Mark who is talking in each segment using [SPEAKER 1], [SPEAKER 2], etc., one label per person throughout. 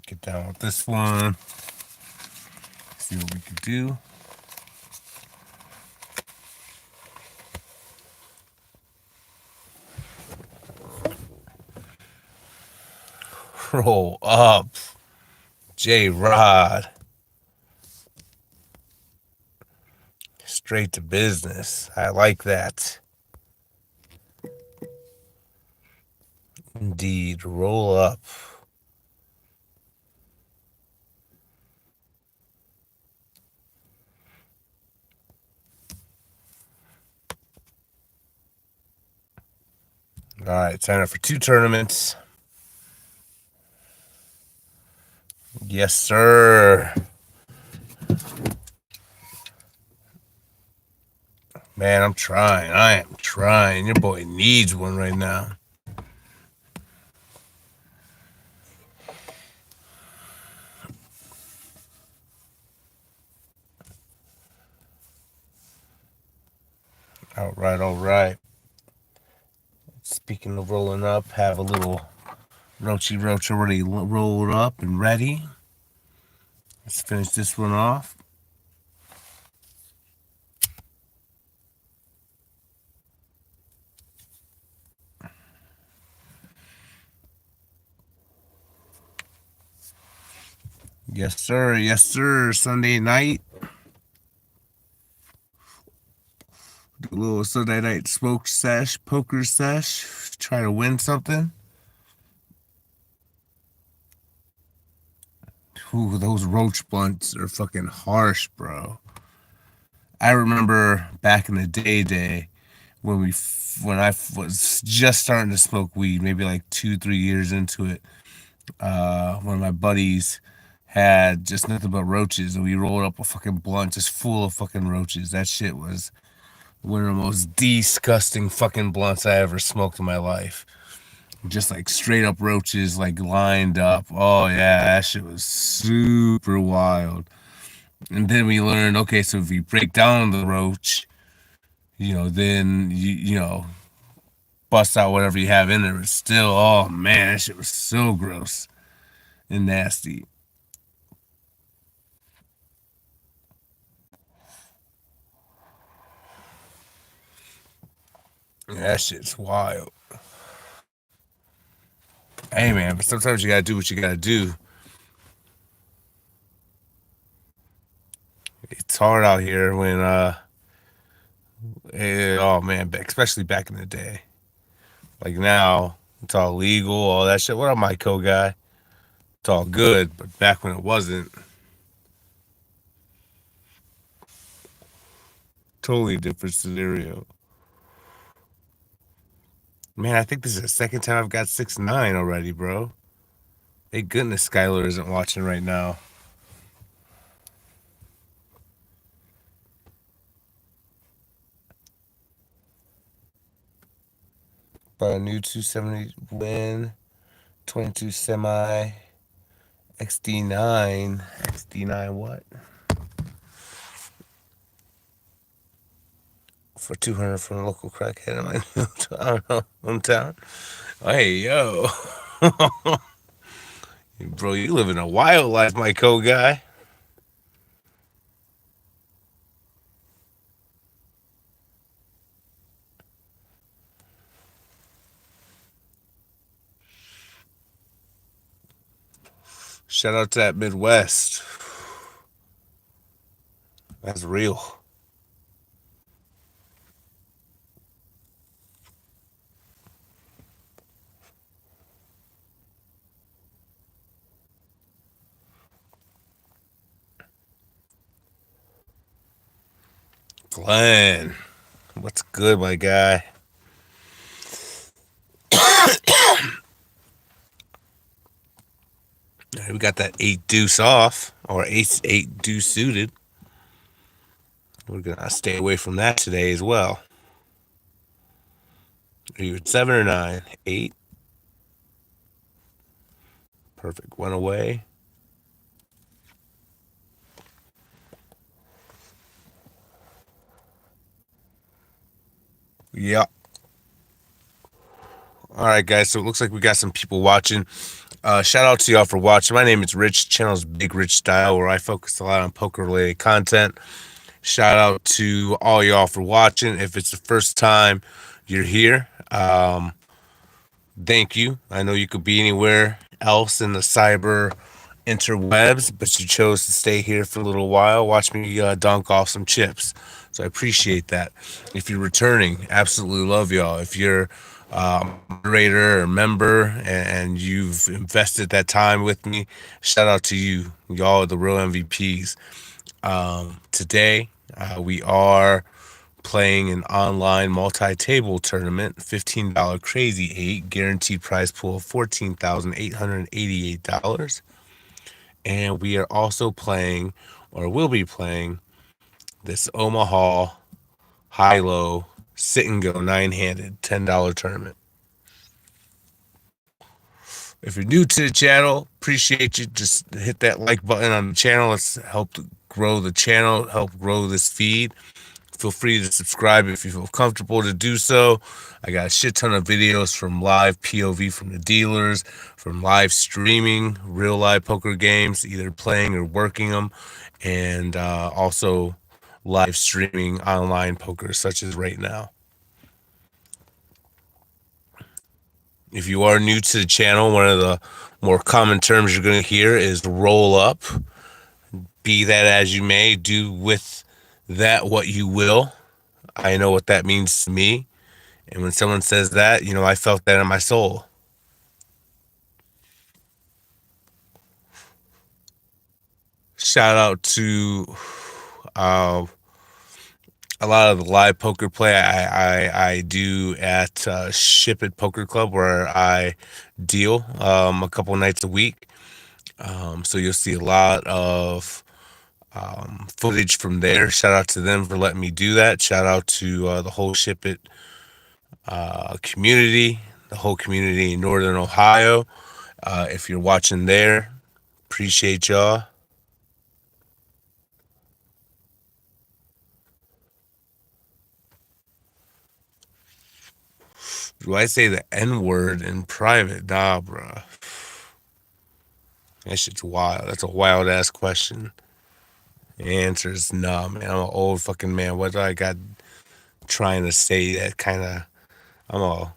[SPEAKER 1] Get down with this one. See what we can do. Roll up. J-Rod. Straight to business. I like that. Indeed. Roll up. All right, sign up for 2 tournaments. Yes, sir. Man, I'm trying. I am trying. Your boy needs one right now. All right, all right. Speaking of rolling up, have a little Roachy Roach already rolled up and ready. Let's finish this one off. Yes, sir. Yes, sir. Sunday night. Do a little Sunday night smoke sesh, poker sesh. Try to win something. Ooh, those roach blunts are fucking harsh, bro. I remember back in the day when I was just starting to smoke weed, maybe like 2-3 years into it. One of my buddies had just nothing but roaches, and we rolled up a fucking blunt just full of fucking roaches. That shit was one of the most disgusting fucking blunts I ever smoked in my life. Just like straight up roaches, like lined up. Oh yeah, that shit was super wild. And then we learned, okay, so if you break down the roach, then you bust out whatever you have in there. It's still, oh man, that shit was so gross and nasty. That shit's wild. Hey man, but sometimes you gotta do what you gotta do. It's hard out here when oh man, especially back in the day. Like now, it's all legal, all that shit. What up, my co-guy? It's all good, but back when it wasn't, totally different scenario. Man, I think this is the second time I've got 6ix9ine already, bro. Thank goodness Skylar isn't watching right now. But a new 270 win, 22 semi, XD9. XD9 what? For 200 from a local crackhead in my I don't know, hometown. Hey, yo. Bro, you living a wild life, my co-guy. Shout out to that Midwest. That's real. Glenn, what's good, my guy? We got that 8 deuce off, or ace 8 deuce suited. We're gonna stay away from that today as well. Are you at 7 or 9? 8. Perfect. Went away. Yeah. All right, guys. So it looks like we got some people watching. Shout out to y'all for watching. My name is Rich. Channel's Big Rich Style, where I focus a lot on poker related content. Shout out to all y'all for watching. If it's the first time you're here, thank you. I know you could be anywhere else in the cyber interwebs, but you chose to stay here for a little while. Watch me dunk off some chips. So I appreciate that. If you're returning, absolutely love y'all. If you're moderator or member and you've invested that time with me, shout out to you. Y'all are the real MVPs. Today, we are playing an online multi-table tournament, $15 Crazy 8, guaranteed prize pool of $14,888. And we are also playing, or will be playing, this Omaha high-low sit-and-go nine-handed $10 tournament. If you're new to the channel, appreciate you. Just hit that like button on the channel. Let's help grow the channel, help grow this feed. Feel free to subscribe if you feel comfortable to do so. I got a shit ton of videos from live POV from the dealers, from live streaming, real live poker games, either playing or working them, and also live streaming online poker, such as right now. If you are new to the channel, one of the more common terms you're going to hear is roll up. Be that as you may, do with that what you will. I know what that means to me. And when someone says that, I felt that in my soul. Shout out to a lot of the live poker play I do at Ship It Poker Club, where I deal a couple nights a week. So you'll see a lot of footage from there. Shout out to them for letting me do that. Shout out to the whole Ship It community, the whole community in Northern Ohio. If you're watching there, appreciate y'all. Do I say the N word in private? Nah, bro. That shit's wild. That's a wild ass question. The answer is nah, man. I'm an old fucking man. What do I got trying to say that kind of. I'm all.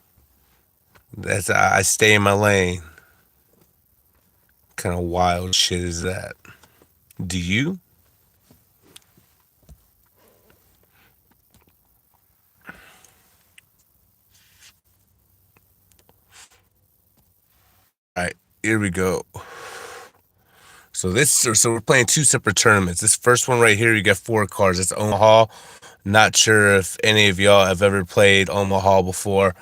[SPEAKER 1] I stay in my lane. Kind of wild shit is that? Do you? All right, here we go. So we're playing two separate tournaments. This first one right here, you get 4 cards. It's Omaha. Not sure if any of y'all have ever played Omaha before.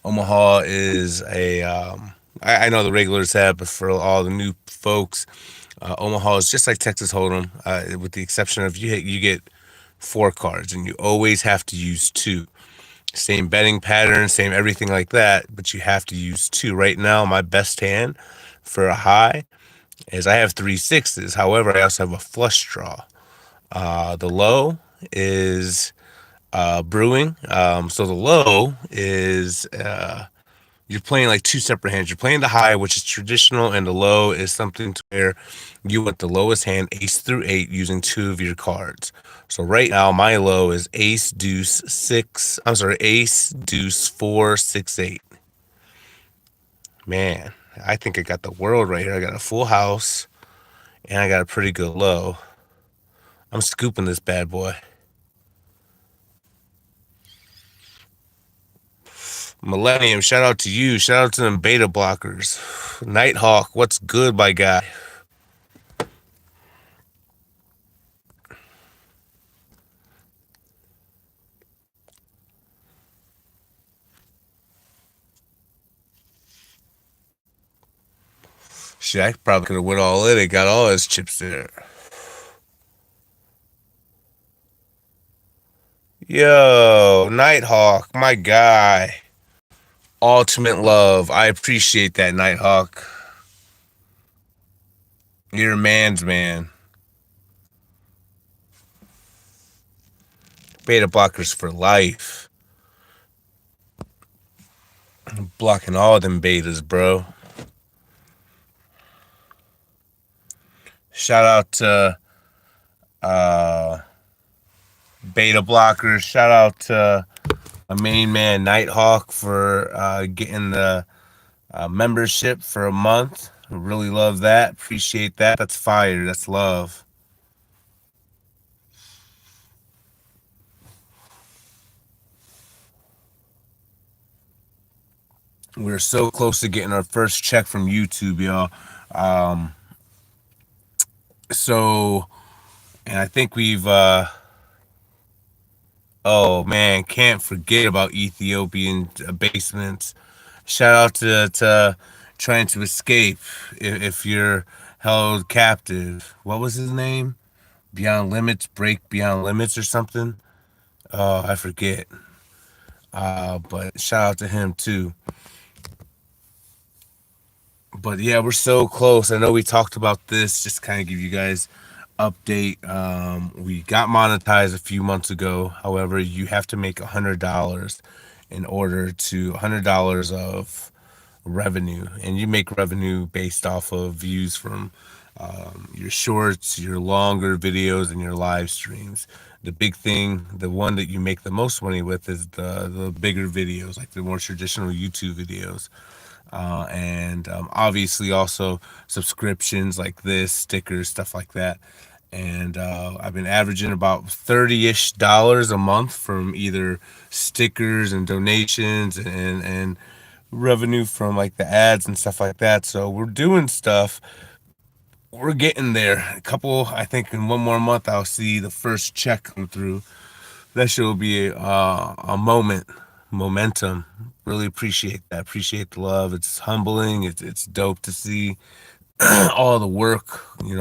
[SPEAKER 1] Omaha is I know the regulars have, but for all the new folks, Omaha is just like Texas Hold'em, with the exception of you get 4 cards, and you always have to use 2. Same betting pattern, same everything like that, but you have to use 2. Right now, my best hand for a high is I have 3 sixes. However, I also have a flush draw. The low is brewing. So the low is you're playing like 2 separate hands. You're playing the high, which is traditional, and the low is something to where you want the lowest hand, ace through 8, using 2 of your cards. So right now, my low is ace, deuce, 6. I'm sorry, ace, deuce, 4, 6, 8. Man, I think I got the world right here. I got a full house, and I got a pretty good low. I'm scooping this bad boy. Millennium, shout out to you. Shout out to them beta blockers. Nighthawk, what's good, my guy? Shaq probably could have went all in and got all his chips there. Yo, Nighthawk, my guy. Ultimate love. I appreciate that, Nighthawk. You're a man's man. Beta blockers for life. I'm blocking all them betas, bro. Shout out to uh, Beta Blockers. Shout out to my main man Nighthawk for getting the membership for a month. Really love that. Appreciate that. That's fire. That's love. We're so close to getting our first check from YouTube, y'all. Um, so, and I think we've, oh man, can't forget about Ethiopian basements. Shout out to trying to escape if you're held captive. What was his name? Beyond Limits, Break Beyond Limits or something. Oh, I forget. But shout out to him too. But yeah, we're so close. I know we talked about this. Just kind of give you guys update. We got monetized a few months ago. However, you have to make $100 in order to $100 of revenue, and you make revenue based off of views from your shorts, your longer videos, and your live streams. The big thing, the one that you make the most money with, is the bigger videos, like the more traditional YouTube videos. And obviously also subscriptions like this, stickers, stuff like that. And I've been averaging about 30-ish dollars a month from either stickers and donations and revenue from like the ads and stuff like that. So we're doing stuff. We're getting there. A couple, I think in one more month, I'll see the first check come through. That shit will be a momentum. Really appreciate that. Appreciate the love. It's humbling. It's dope to see all the work, and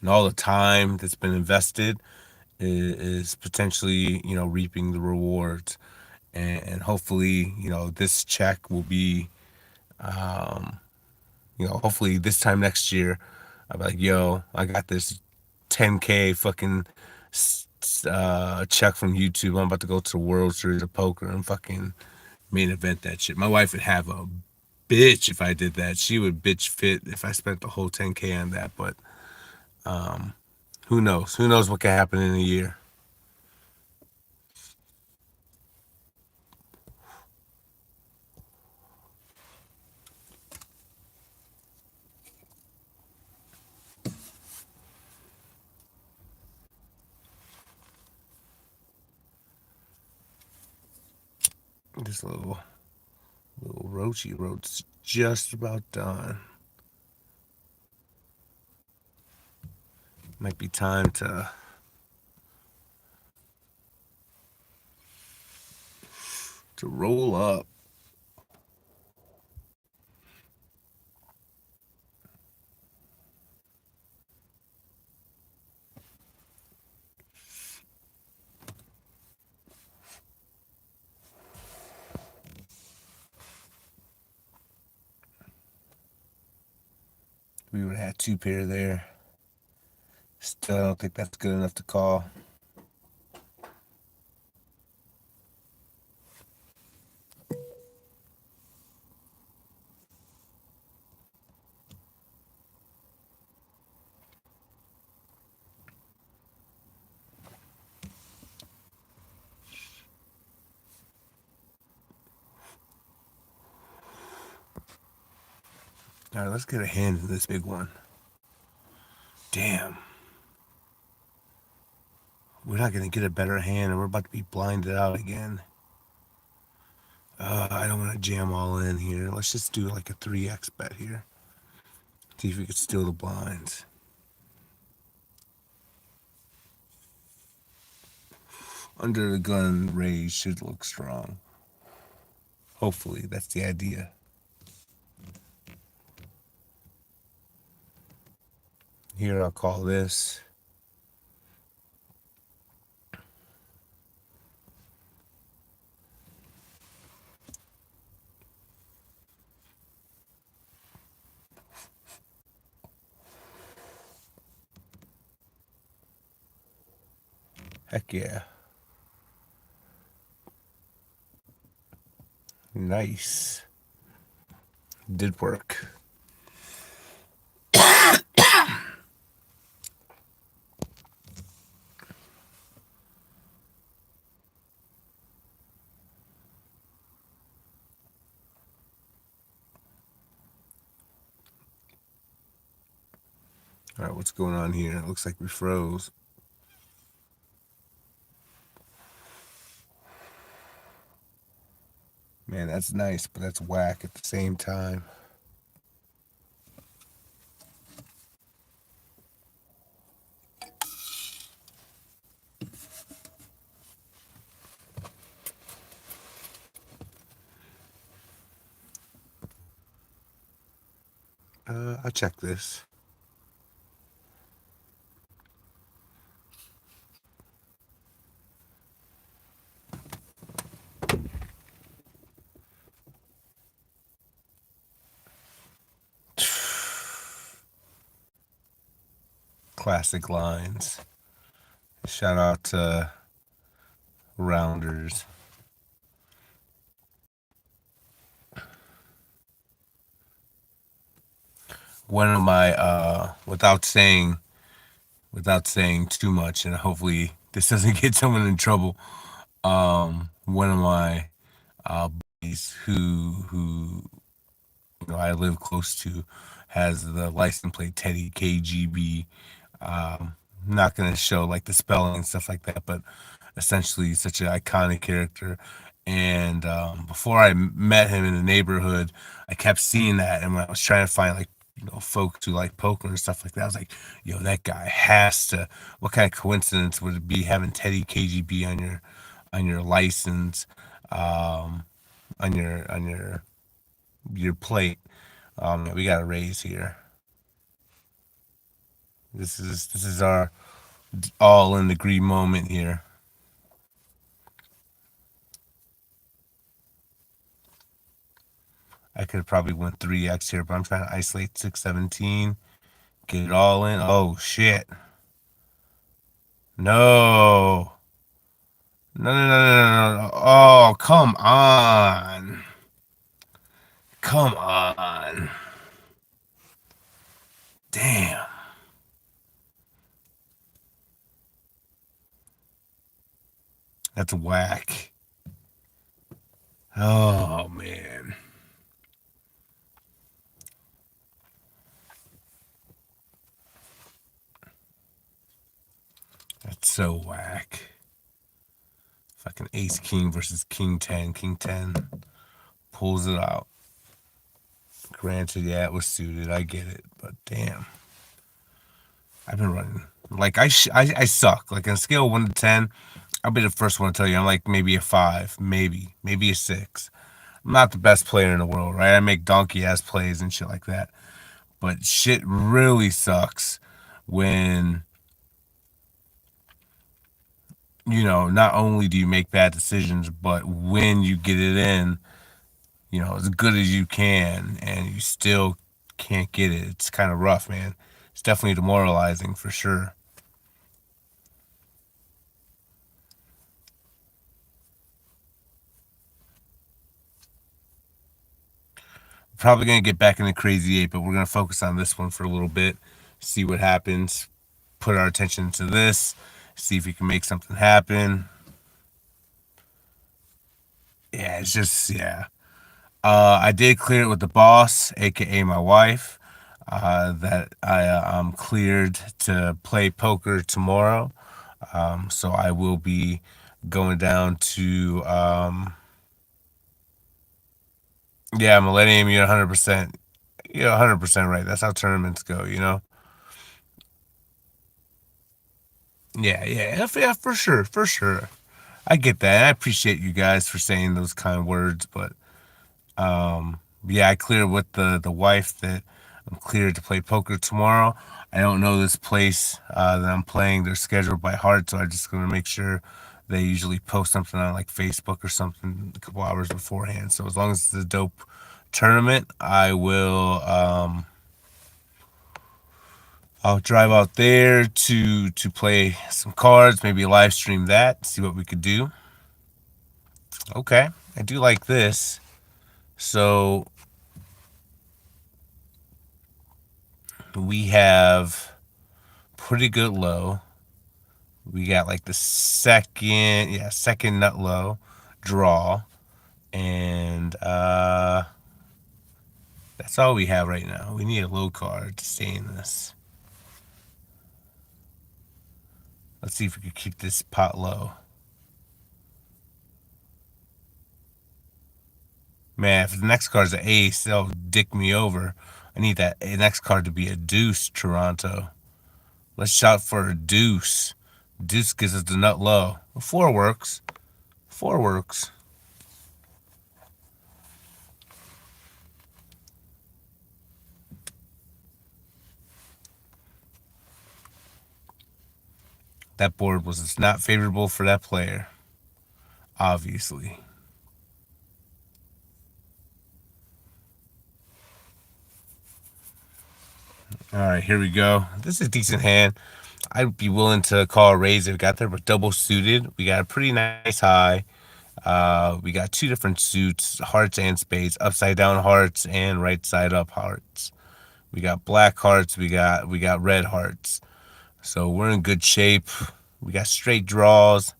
[SPEAKER 1] all the time that's been invested is potentially, reaping the rewards. And hopefully, this check will be, hopefully this time next year, I'll be like, yo, I got this 10K fucking check from YouTube. I'm about to go to the World Series of Poker and fucking main event that shit. My wife would have a bitch if I did that. She would bitch fit if I spent the whole 10K on that. But who knows? Who knows what could happen in a year? This little roachy road's just about done. Might be time to roll up. We would have had two pair there. Still, I don't think that's good enough to call. All right, let's get a hand in this big one. Damn. We're not going to get a better hand, and we're about to be blinded out again. I don't want to jam all in here. Let's just do like a 3x bet here. See if we could steal the blinds. Under the gun raise should look strong. Hopefully, that's the idea. Here, I'll call this. Heck yeah. Nice. Did work. All right, what's going on here? It looks like we froze. Man, that's nice, but that's whack at the same time. I'll check this. Classic lines. Shout out to Rounders. One of my without saying too much, and hopefully this doesn't get someone in trouble. One of my buddies who I live close to has the license plate Teddy KGB. Not gonna show like the spelling and stuff like that, but essentially such an iconic character. And before I met him in the neighborhood, I kept seeing that, and when I was trying to find like folks who like poker and stuff like that, I was like, yo, that guy has to. What kind of coincidence would it be having Teddy KGB on your license, um, on your plate? Yeah, we got a raise here. This is our all in degree moment here. I could have probably went 3x here, but I'm trying to isolate 617, get it all in. Oh shit. No. No, no, no, no, no, no. Oh, come on. Come on. Damn. That's whack. Oh man. That's so whack. Fucking ace king versus king 10. King 10 pulls it out. Granted, yeah, it was suited. I get it. But damn. I've been running. Like, I suck. Like, on a scale of 1 to 10, I'll be the first one to tell you I'm like maybe a 5. Maybe a 6. I'm not the best player in the world, right? I make donkey ass plays and shit like that. But shit really sucks when, not only do you make bad decisions, but when you get it in, as good as you can, and you still can't get it. It's kind of rough, man. It's definitely demoralizing for sure. Probably gonna get back into Crazy Eight, but we're gonna focus on this one for a little bit, see what happens, put our attention to this, see if we can make something happen. Yeah, it's just yeah. I did clear it with the boss, aka my wife. That I'm cleared to play poker tomorrow. So I will be going down to yeah, Millennium. You're 100%. You're 100% right. That's how tournaments go. Yeah, yeah, yeah, for sure, for sure. I get that. I appreciate you guys for saying those kind words, but yeah, I cleared with the wife that I'm cleared to play poker tomorrow. I don't know this place that I'm playing their schedule by heart, so I'm just gonna make sure they usually post something on like Facebook or something a couple hours beforehand. So as long as it's a dope tournament, I'll drive out there to play some cards, maybe live stream that, see what we could do. Okay, I do like this. So we have pretty good low. We got like the second nut low draw, and that's all we have right now. We need a low card to stay in this. Let's see if we can keep this pot low. Man, if the next card's an ace, they'll dick me over. I need that next card to be a deuce, Toronto. Let's shout for a deuce. Deuce gives us the nut low. Four works. Four works. That board was not favorable for that player, obviously. All right, here we go. This is a decent hand. I'd be willing to call a raise if we got there, but double suited. We got a pretty nice high. We got two different suits, hearts and spades, upside down hearts and right side up hearts. We got black hearts. We got red hearts. So we're in good shape. We got straight draws.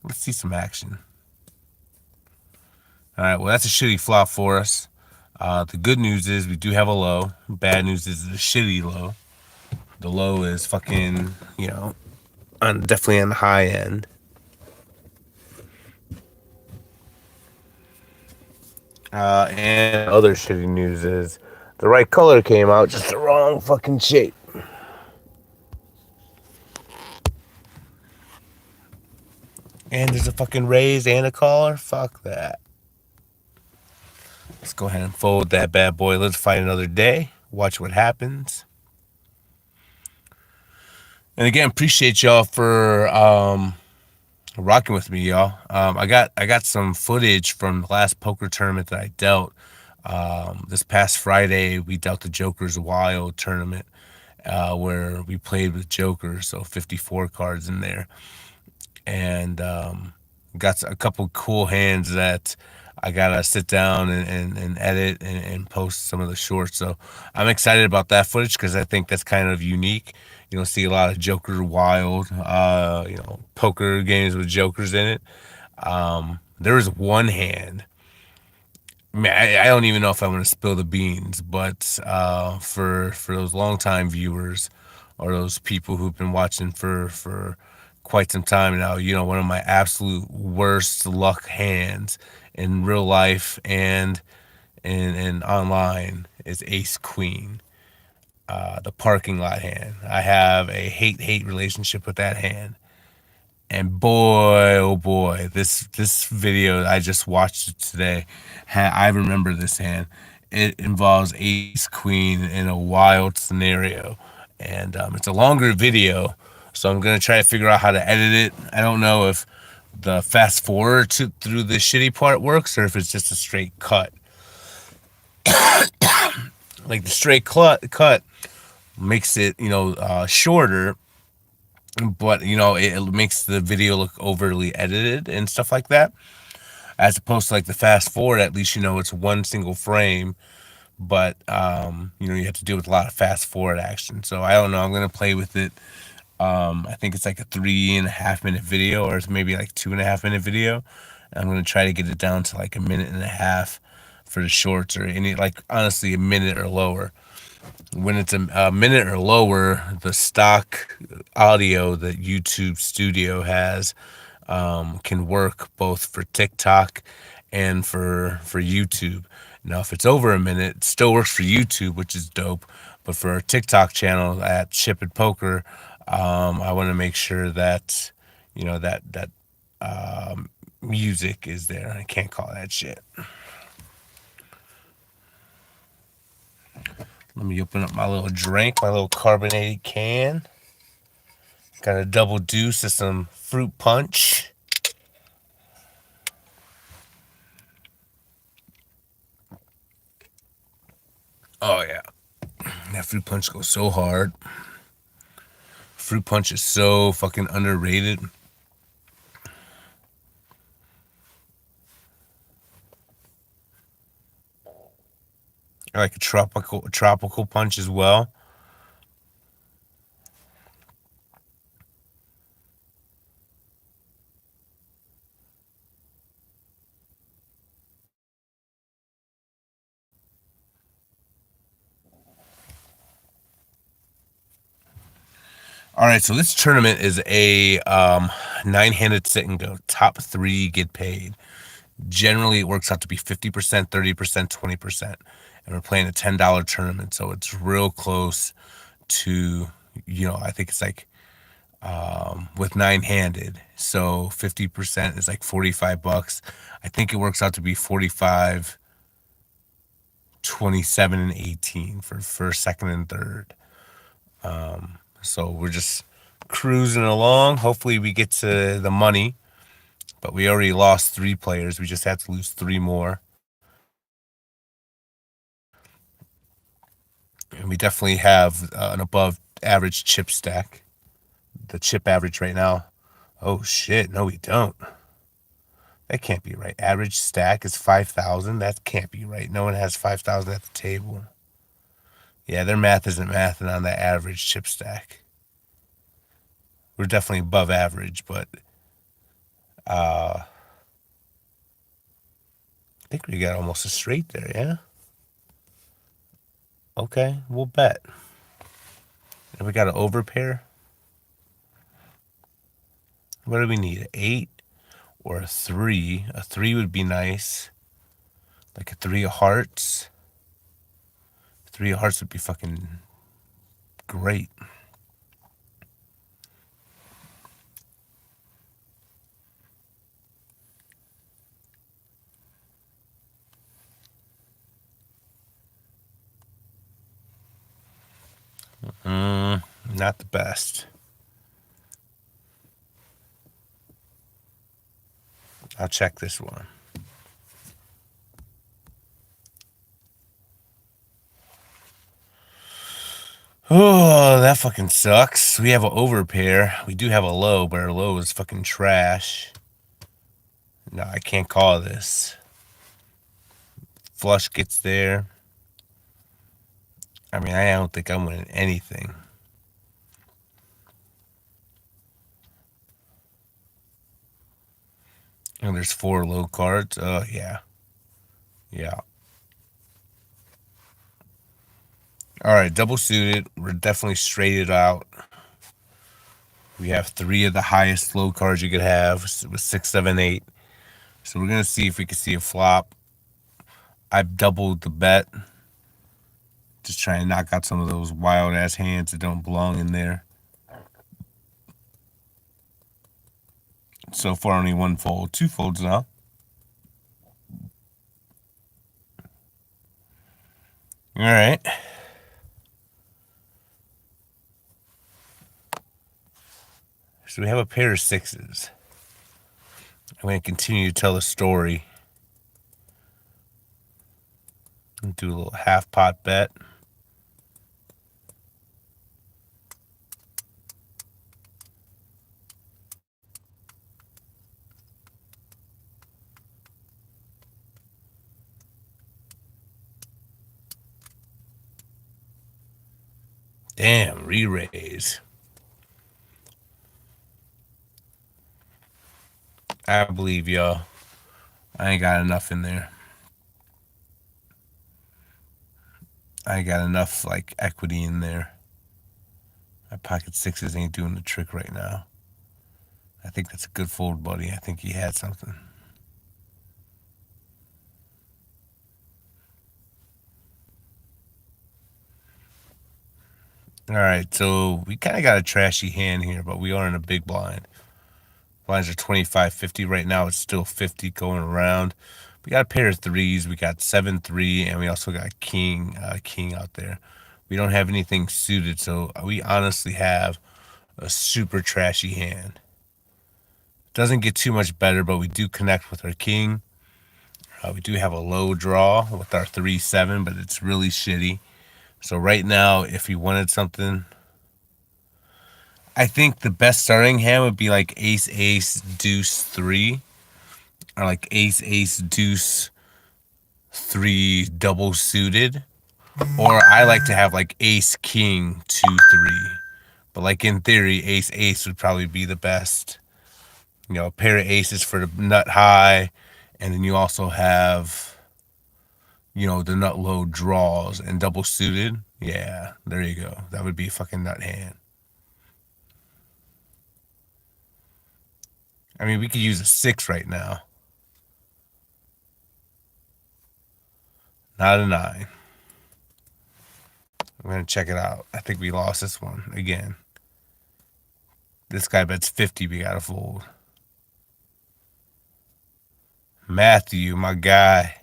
[SPEAKER 1] Let's see some action. All right, well, that's a shitty flop for us. The good news is we do have a low. Bad news is the shitty low. The low is fucking, definitely on the high end. And other shitty news is the right color came out, just the wrong fucking shape. And there's a fucking raise and a caller. Fuck that. Let's go ahead and fold that bad boy. Let's fight another day. Watch what happens. And again, appreciate y'all for rocking with me, y'all. I got some footage from the last poker tournament that I dealt. This past Friday, we dealt the Joker's Wild tournament, where we played with Jokers, so 54 cards in there, and got a couple cool hands that I gotta sit down and edit and post some of the shorts. So I'm excited about that footage because I think that's kind of unique. You don't see a lot of Joker Wild, poker games with Jokers in it. There was one hand. Man, I don't even know if I'm going to spill the beans, but for those longtime viewers or those people who've been watching for quite some time now, one of my absolute worst luck hands in real life and online is Ace Queen, the parking lot hand. I have a hate relationship with that hand. And boy, oh boy, this video I just watched it today. I remember this hand. It involves Ace Queen in a wild scenario, and it's a longer video, so I'm gonna try to figure out how to edit it. I don't know if the fast forward through the shitty part works or if it's just a straight cut. Like the straight cut makes it shorter, but it makes the video look overly edited and stuff like that, as opposed to like the fast forward. At least it's one single frame, but you have to deal with a lot of fast forward action. So I don't know, I'm gonna play with it. I think it's like a 3.5 minute video, or it's maybe like 2.5 minute video. I'm gonna try to get it down to like a minute and a half for the shorts, or any, like, honestly, a minute or lower. When it's a minute or lower, the stock audio that YouTube Studio has can work both for TikTok and for YouTube. Now, if it's over a minute, it still works for YouTube, which is dope. But for our TikTok channel at Ship and Poker, I want to make sure that that music is there. I can't call that shit. Let me open up my little drink, my little carbonated can. Got a double deuce of some fruit punch. Oh yeah, that fruit punch goes so hard. Fruit punch is so fucking underrated. I like a tropical punch as well. All right, so this tournament is a nine-handed sit and go. Top three get paid. Generally, it works out to be 50%, 30%, 20%. And we're playing a $10 tournament, so it's real close to, I think it's like with nine-handed. So 50% is like 45 bucks. I think it works out to be 45, 27, and 18 for first, second, and third. So we're just cruising along. Hopefully we get to the money, but we already lost three players. We just have to lose three more. And we definitely have an above average chip stack. The chip average right now. Oh shit, no we don't. That can't be right. Average stack is 5,000. That can't be right. No one has 5,000 at the table. Yeah, their math isn't mathing on the average chip stack. We're definitely above average, but I think we got almost a straight there, yeah? Okay, we'll bet. And we got an overpair. What do we need? An 8 or a 3? A 3 would be nice. Like a 3 of hearts. 3 of hearts would be fucking great. Not the best. I'll check this one. Oh, that fucking sucks. We have an overpair. We do have a low, but our low is fucking trash. No, I can't call this. Flush gets there. I mean, I don't think I'm winning anything. And there's 4 low cards. Oh, yeah. Yeah. All right, double suited. We're definitely straighted out. We have 3 of the highest low cards you could have with 6, 7, 8. So we're going to see if we can see a flop. I've doubled the bet. Just trying to knock out some of those wild ass hands that don't belong in there. So far, only 1 fold. 2 folds now. All right. So we have a pair of 6s. I'm going to continue to tell the story. Do a little half pot bet. Damn, re-raise. I believe y'all. I ain't got enough in there. I ain't got enough like equity in there. My pocket 6s ain't doing the trick right now. I think that's a good fold, buddy. I think he had something. All right, so we kind of got a trashy hand here, but we are in a big blind. Blinds are 25, 50 right now. It's still 50 going around. We got a pair of 3s. We got 7, 3, and we also got king out there. We don't have anything suited, so we honestly have a super trashy hand. Doesn't get too much better, but we do connect with our king. We do have a low draw with our 3-7, but it's really shitty. So right now, if he wanted something, I think the best starting hand would be like ace, ace, deuce, 3. Or like ace, ace, deuce, 3 double suited. Or I like to have like ace, king, 2, 3. But like in theory, ace, ace would probably be the best. A pair of aces for the nut high. And then you also have, the nut low draws and double suited. Yeah, there you go. That would be a fucking nut hand. I mean, we could use a 6 right now. Not a 9. I'm going to check it out. I think we lost this one again. This guy bets 50. We got to fold. Matthew, my guy.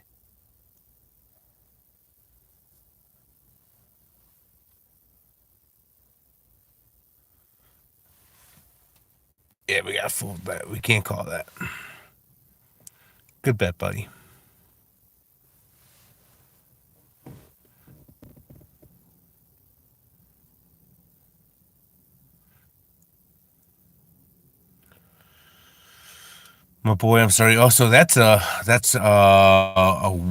[SPEAKER 1] Yeah, we got to fold that. We can't call that. Good bet, buddy. My boy, I'm sorry. Also, that's a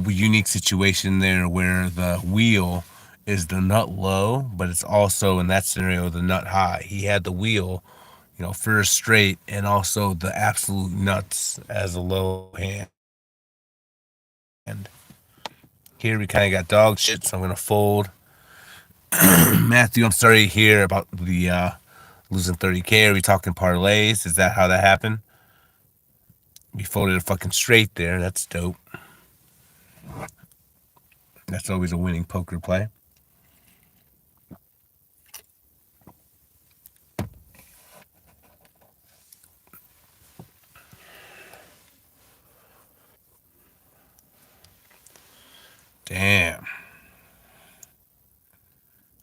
[SPEAKER 1] unique situation there where the wheel is the nut low, but it's also in that scenario the nut high. He had the wheel, first straight, and also the absolute nuts as a low hand. And here we kind of got dog shit, so I'm gonna fold. Matthew, I'm sorry to hear about the losing 30K. Are we talking parlays? Is that how that happened? We folded a fucking straight there. That's dope. That's always a winning poker play. Damn.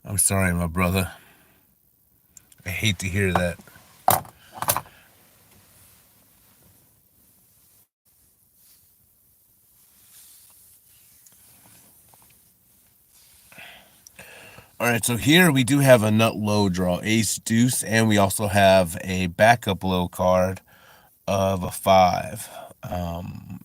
[SPEAKER 1] I'm sorry, my brother. I hate to hear that. All right, so here we do have a nut low draw, ace deuce, and we also have a backup low card of a 5.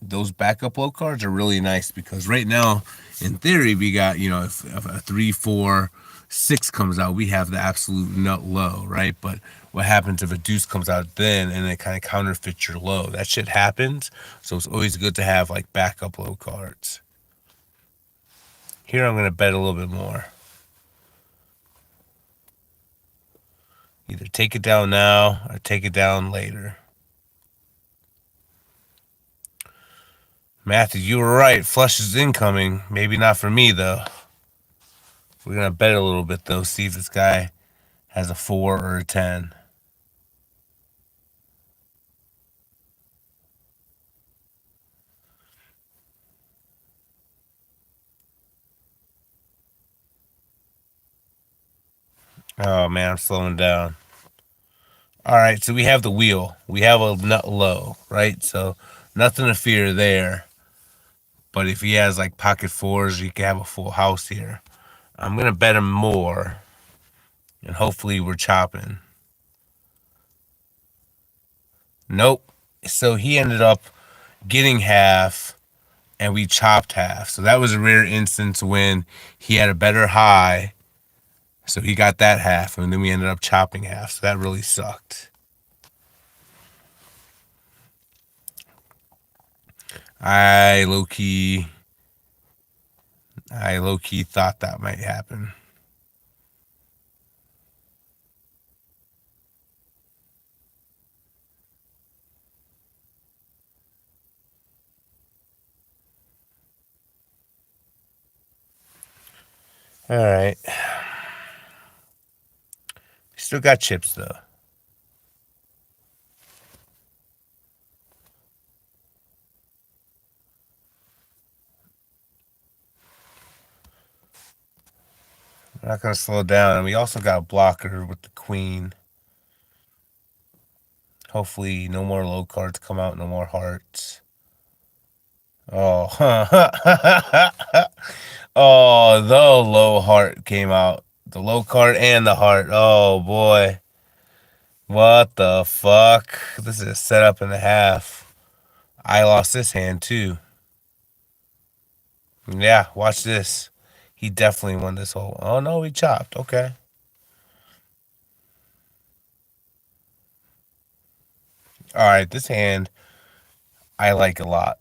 [SPEAKER 1] Those backup low cards are really nice because right now, in theory, we got, if a 3, 4, 6 comes out, we have the absolute nut low, right? But what happens if a deuce comes out then and it kind of counterfeits your low? That shit happens. So it's always good to have like backup low cards. Here I'm going to bet a little bit more. Either take it down now or take it down later. Matthew, you were right. Flush is incoming. Maybe not for me, though. We're going to bet a little bit, though. See if this guy has a 4 or a 10. Oh, man, I'm slowing down. All right, so we have the wheel. We have a nut low, right? So nothing to fear there. But if he has like pocket 4s, he can have a full house here. I'm going to bet him more. And hopefully we're chopping. Nope. So he ended up getting half and we chopped half. So that was a rare instance when he had a better high. So he got that half and then we ended up chopping half. So that really sucked. I low key thought that might happen. All right. Still got chips though. We're not gonna slow down. And we also got a blocker with the queen. Hopefully no more low cards come out, no more hearts. Oh, oh, the low heart came out. The low card and the heart. Oh boy. What the fuck? This is a setup and a half. I lost this hand too. Yeah, watch this. He definitely won this whole. Oh no, we chopped. Okay. All right, this hand I like a lot.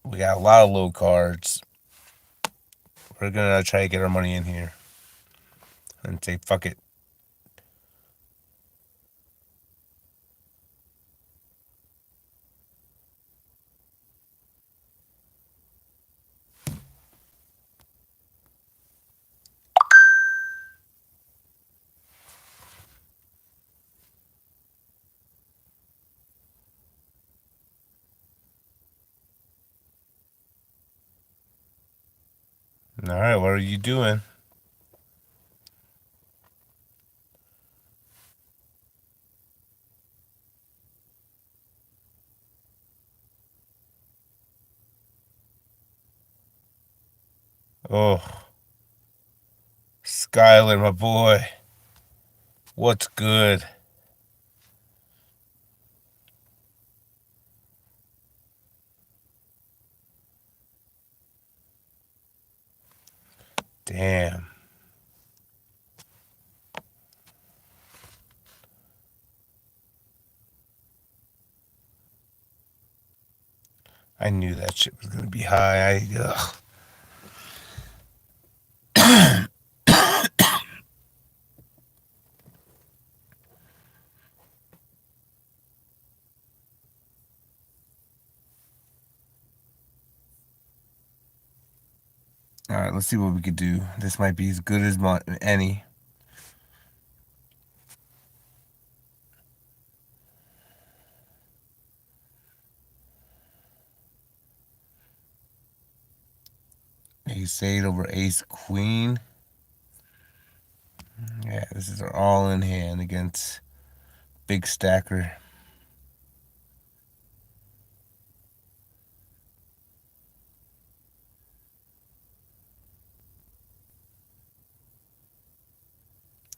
[SPEAKER 1] We got a lot of low cards. We're gonna try to get our money in here and say fuck it. All right, what are you doing? Oh, Skyler, my boy. What's good? Damn. I knew that shit was gonna be high. Ugh. All right, let's see what we could do. This might be as good as any. Ace 8 over Ace Queen. Yeah, this is our all in hand against Big Stacker.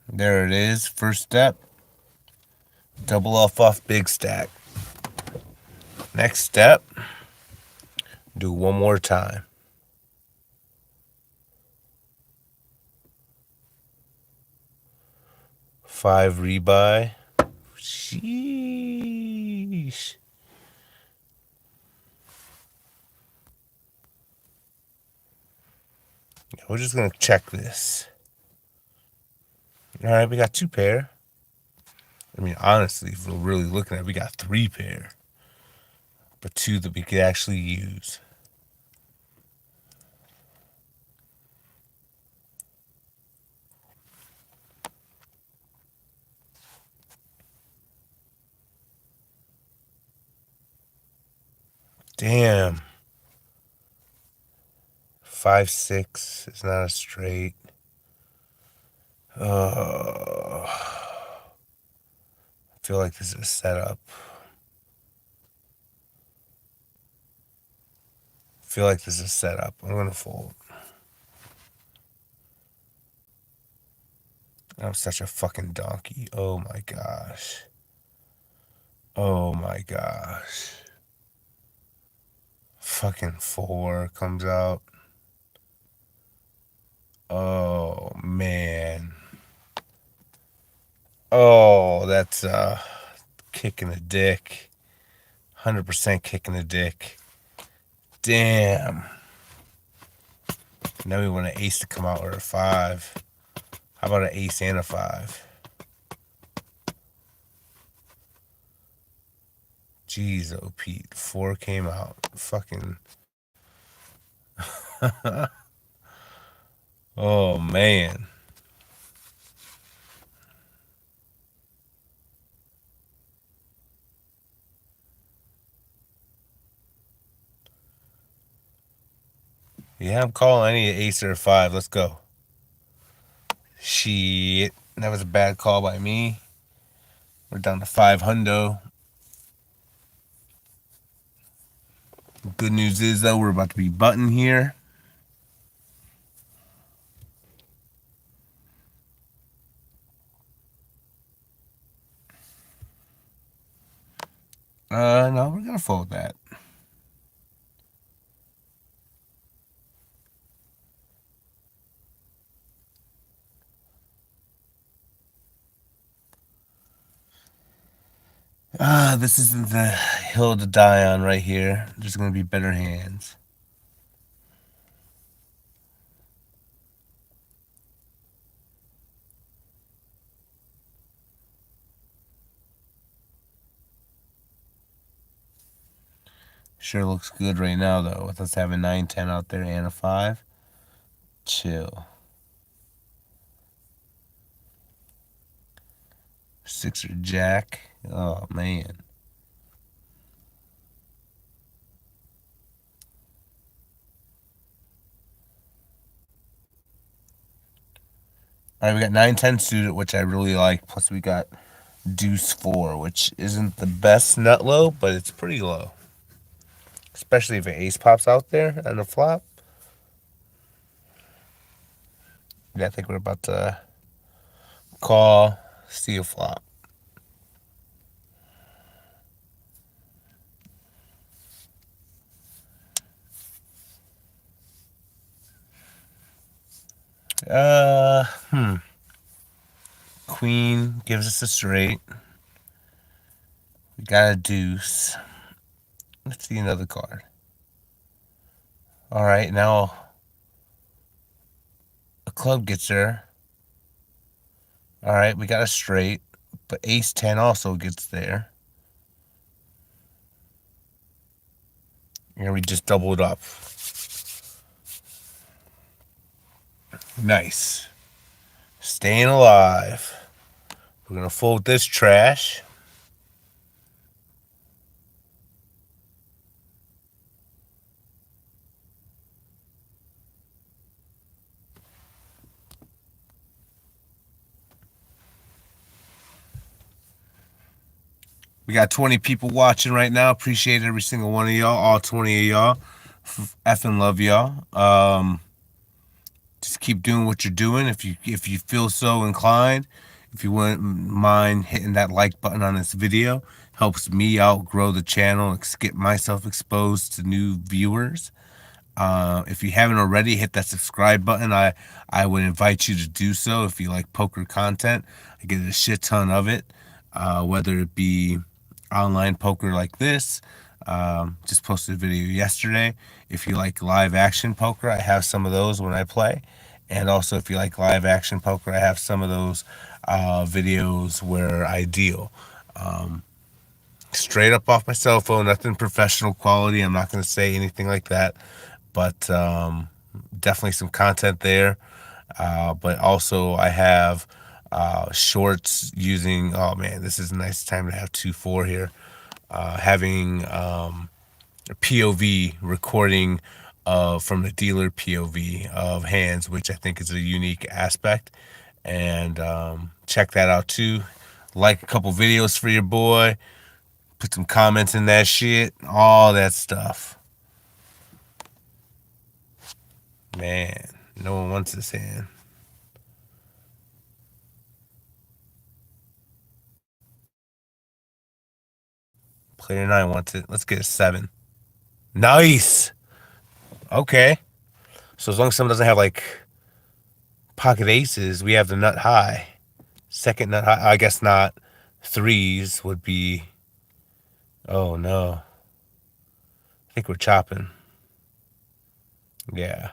[SPEAKER 1] There it is. First step. Double off Big Stack. Next step. Do one more time. 5 rebuy. Sheesh. We're just gonna check this. All right, we got 2 pair. I mean, honestly, if we're really looking at it, we got 3 pair. But 2 that we could actually use. Damn. 5, 6 is not a straight. Oh. I feel like this is a setup. I feel like this is a setup. I'm gonna fold. I'm such a fucking donkey. Oh my gosh. Oh my gosh. Fucking 4 comes out. Oh man. Oh, that's kicking the dick. 100% kicking the dick. Damn. Now we want an ace to come out or a 5. How about an ace and a 5? Jeez, oh Pete. 4 came out. Fucking. Oh man. Yeah, I'm calling any ace or a 5. Let's go. Shit. That was a bad call by me. We're down to 5 hundo. Good news is, though, we're about to be button here. No, we're going to fold that. This isn't the hill to die on right here. There's going to be better hands. Sure looks good right now, though, with us having 9, 10 out there and a 5. Chill. 6 or jack. Oh, man. All right, we got 9-10 suited, which I really like. Plus, we got deuce 4, which isn't the best nut low, but it's pretty low. Especially if an ace pops out there on the flop. Yeah, I think we're about to call, see a flop. Uh, hmm. Queen gives us a straight. We got a deuce. Let's see another card. All right, now a club gets there. All right, we got a straight, but ace 10 also gets there. And we just doubled up. Nice. Staying alive. We're going to fold this trash. We got 20 people watching right now. Appreciate every single one of y'all, all 20 of y'all. Effing love y'all. Just keep doing what you're doing. If you feel so inclined, if you wouldn't mind hitting that like button on this video, helps me out grow the channel and get myself exposed to new viewers. If you haven't already, hit that subscribe button. I would invite you to do so if you like poker content. I get a shit ton of it, whether it be online poker like this. Just posted a video yesterday. If you like live action poker, I have some of those when I play. And also, if you like live action poker, I have some of those videos where I deal. Straight up off my cell phone, nothing professional quality. I'm not going to say anything like that. But definitely some content there. But also, I have shorts using, oh man, this is a nice time to have 2-4 here. Having POV recording from the dealer POV of hands, which I think is a unique aspect. And check that out too. Like a couple videos for your boy. Put some comments in that shit. All that stuff. Man, no one wants this hand. Player 9 wants it. Let's get a 7. Nice. Okay. So as long as someone doesn't have like pocket aces, we have the nut high. Second nut high. I guess not. Threes would be. Oh no. I think we're chopping. Yeah.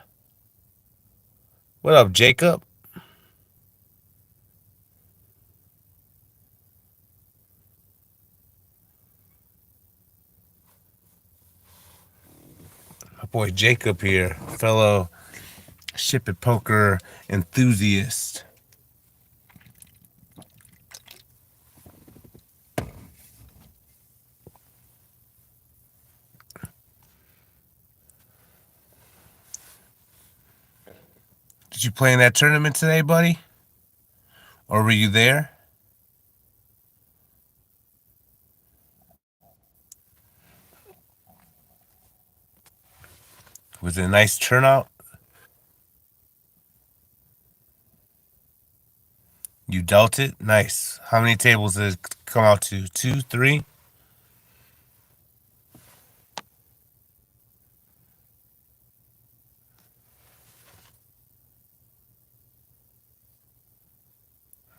[SPEAKER 1] What up, Jacob? My boy Jacob here, fellow ship it poker enthusiast. Did you play in that tournament today, buddy? Or were you there? Was it a nice turnout? You dealt it? Nice. How many tables did it come out to? 2, 3?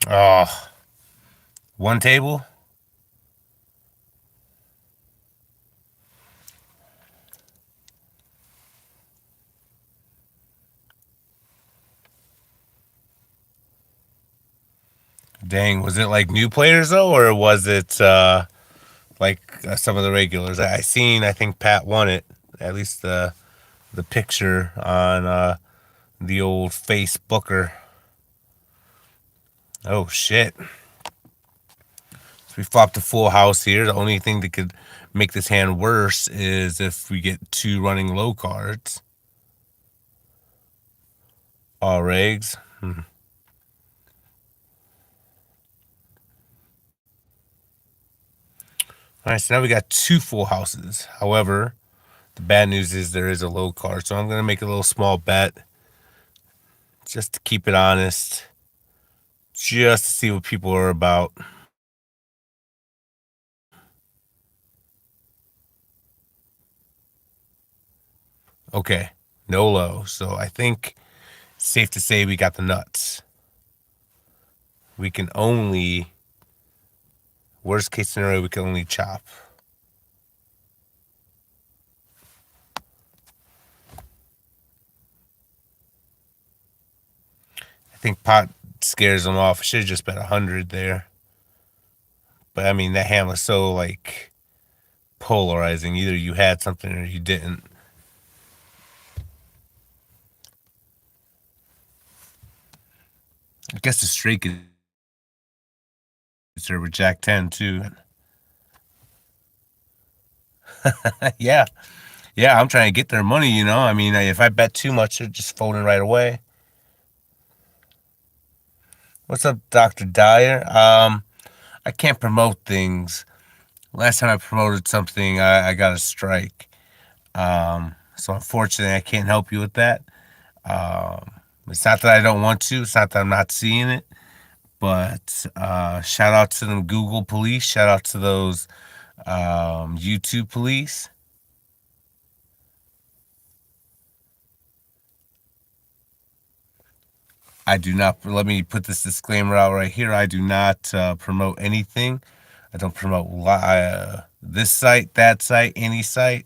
[SPEAKER 1] Oh, one table? Dang, was it like new players though, or was it like some of the regulars? I seen, I think Pat won it. At least the picture on the old Facebooker. Oh shit! So we flopped a full house here. The only thing that could make this hand worse is if we get 2 running low cards. All regs. All right, so now we got two full houses. However, the bad news is there is a low card, so I'm gonna make a little small bet just to keep it honest, just to see what people are about. Okay, no low. So I think it's safe to say we got the nuts. We can only, worst case scenario, we can only chop. I think pot scares them off. I should have just bet 100 there. But I mean, that hand was so like polarizing. Either you had something or you didn't. I guess the straight could serve with Jack 10 too. Yeah. Yeah, I'm trying to get their money, you know. I mean, if I bet too much, they're just folding right away. What's up, Dr. Dyer? I can't promote things. Last time I promoted something, I got a strike. So unfortunately, I can't help you with that. It's not that I don't want to. It's not that I'm not seeing it. But shout out to them Google police. Shout out to those YouTube police. I do not. Let me put this disclaimer out right here. I do not promote anything. I don't promote this site, that site, any site.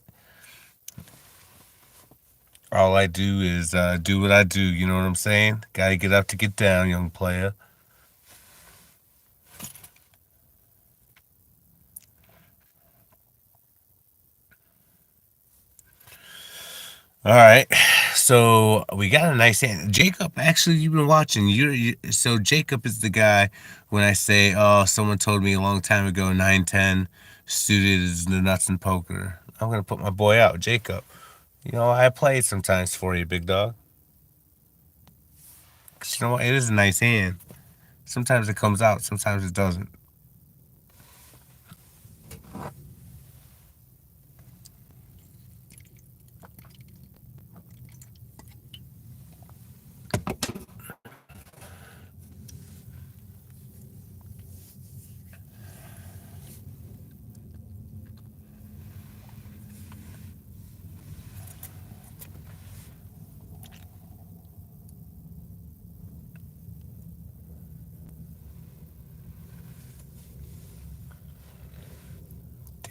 [SPEAKER 1] All I do is do what I do. You know what I'm saying? Gotta get up to get down, young player. All right. So we got a nice hand. Jacob, actually, you've been watching. So Jacob is the guy when I say, oh, someone told me a long time ago, 910 suited is the nuts in poker. I'm going to put my boy out, Jacob. You know, I play it sometimes for you, big dog. 'Cause you know what? It is a nice hand. Sometimes it comes out, sometimes it doesn't.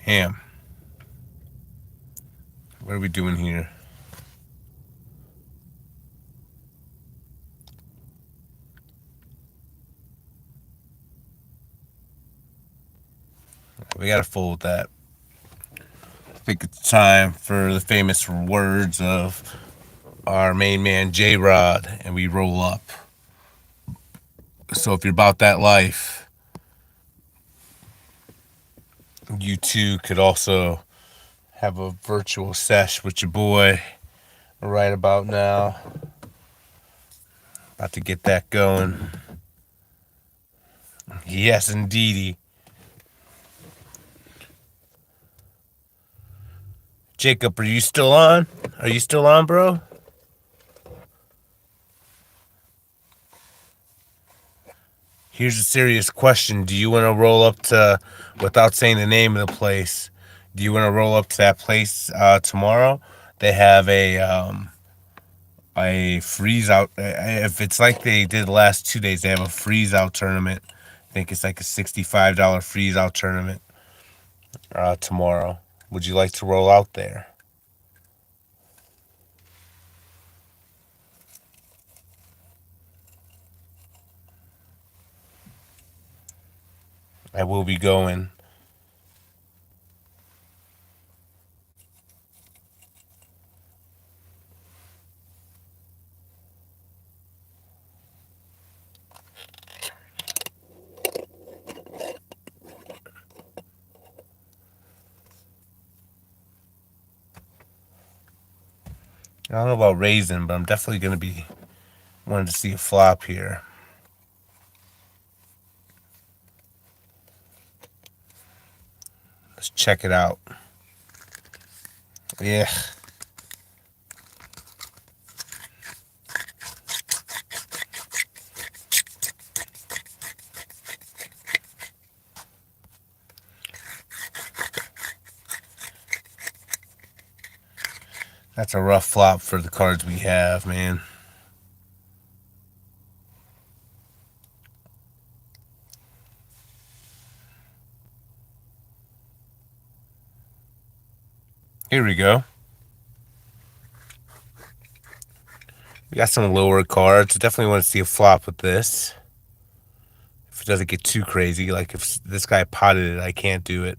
[SPEAKER 1] Damn. What are we doing here? We got to fold that. I think it's time for the famous words of our main man, J Rod, and we roll up. So if you're about that life, you too could also have a virtual sesh with your boy right about now. About to get that going. Yes, indeedy. Jacob, are you still on? Are you still on, bro? Here's a serious question. Do you want to roll up to, without saying the name of the place, do you want to roll up to that place tomorrow? They have a freeze out. If it's like they did the last 2 days, they have a freeze out tournament. I think it's like a $65 freeze out tournament tomorrow. Would you like to roll out there? I will be going. I don't know about raising, but I'm definitely going to be wanting to see a flop here. Let's check it out. Yeah. That's a rough flop for the cards we have, man. Here we go. We got some lower cards. Definitely want to see a flop with this. If it doesn't get too crazy, like if this guy potted it, I can't do it.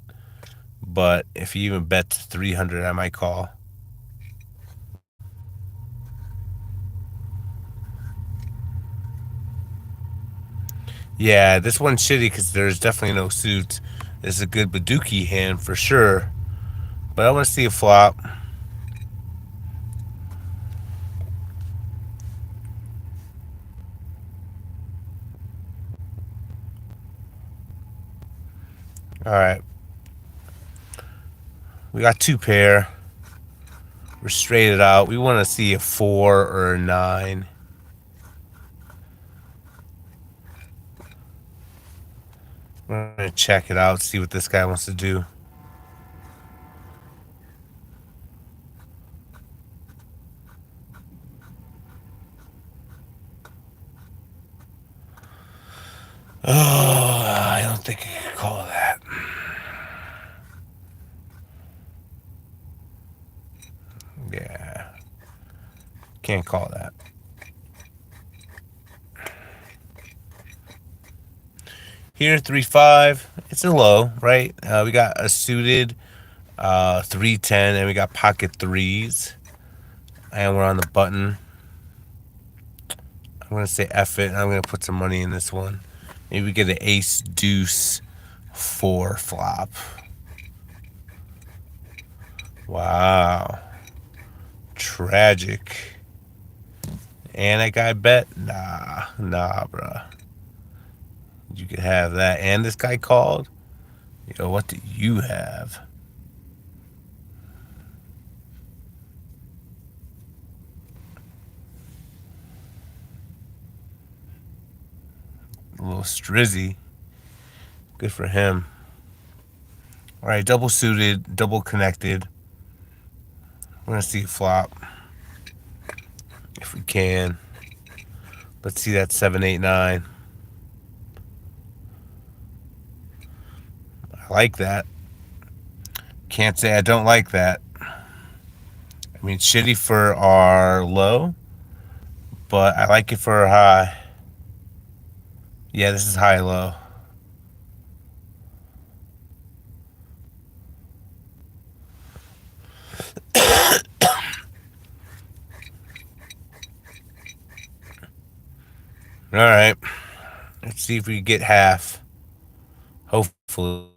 [SPEAKER 1] But if he even bets 300, I might call. Yeah, this one's shitty because there's definitely no suit. This is a good Baduki hand for sure. But I want to see a flop. Alright. We got two pair. We're straight it out. We want to see a 4 or a 9. We're going to check it out, see what this guy wants to do. Oh, I don't think I can call that. Yeah. Can't call that. Here, 3-5. It's a low, right? We got a suited 3-10, and we got pocket threes. And we're on the button. I'm going to say F it. I'm going to put some money in this one. Maybe we get an ace deuce 4 flop. Wow. Tragic. And that guy bet? Nah, bruh. You could have that. And this guy called? Yo, what do you have? A little strizzy. Good for him. All right, double suited, double connected. We're going to see a flop. If we can. Let's see that 7, 8, 9. I like that. Can't say I don't like that. I mean, shitty for our low, but I like it for our high. Yeah, this is high low. All right. Let's see if we get half. Hopefully.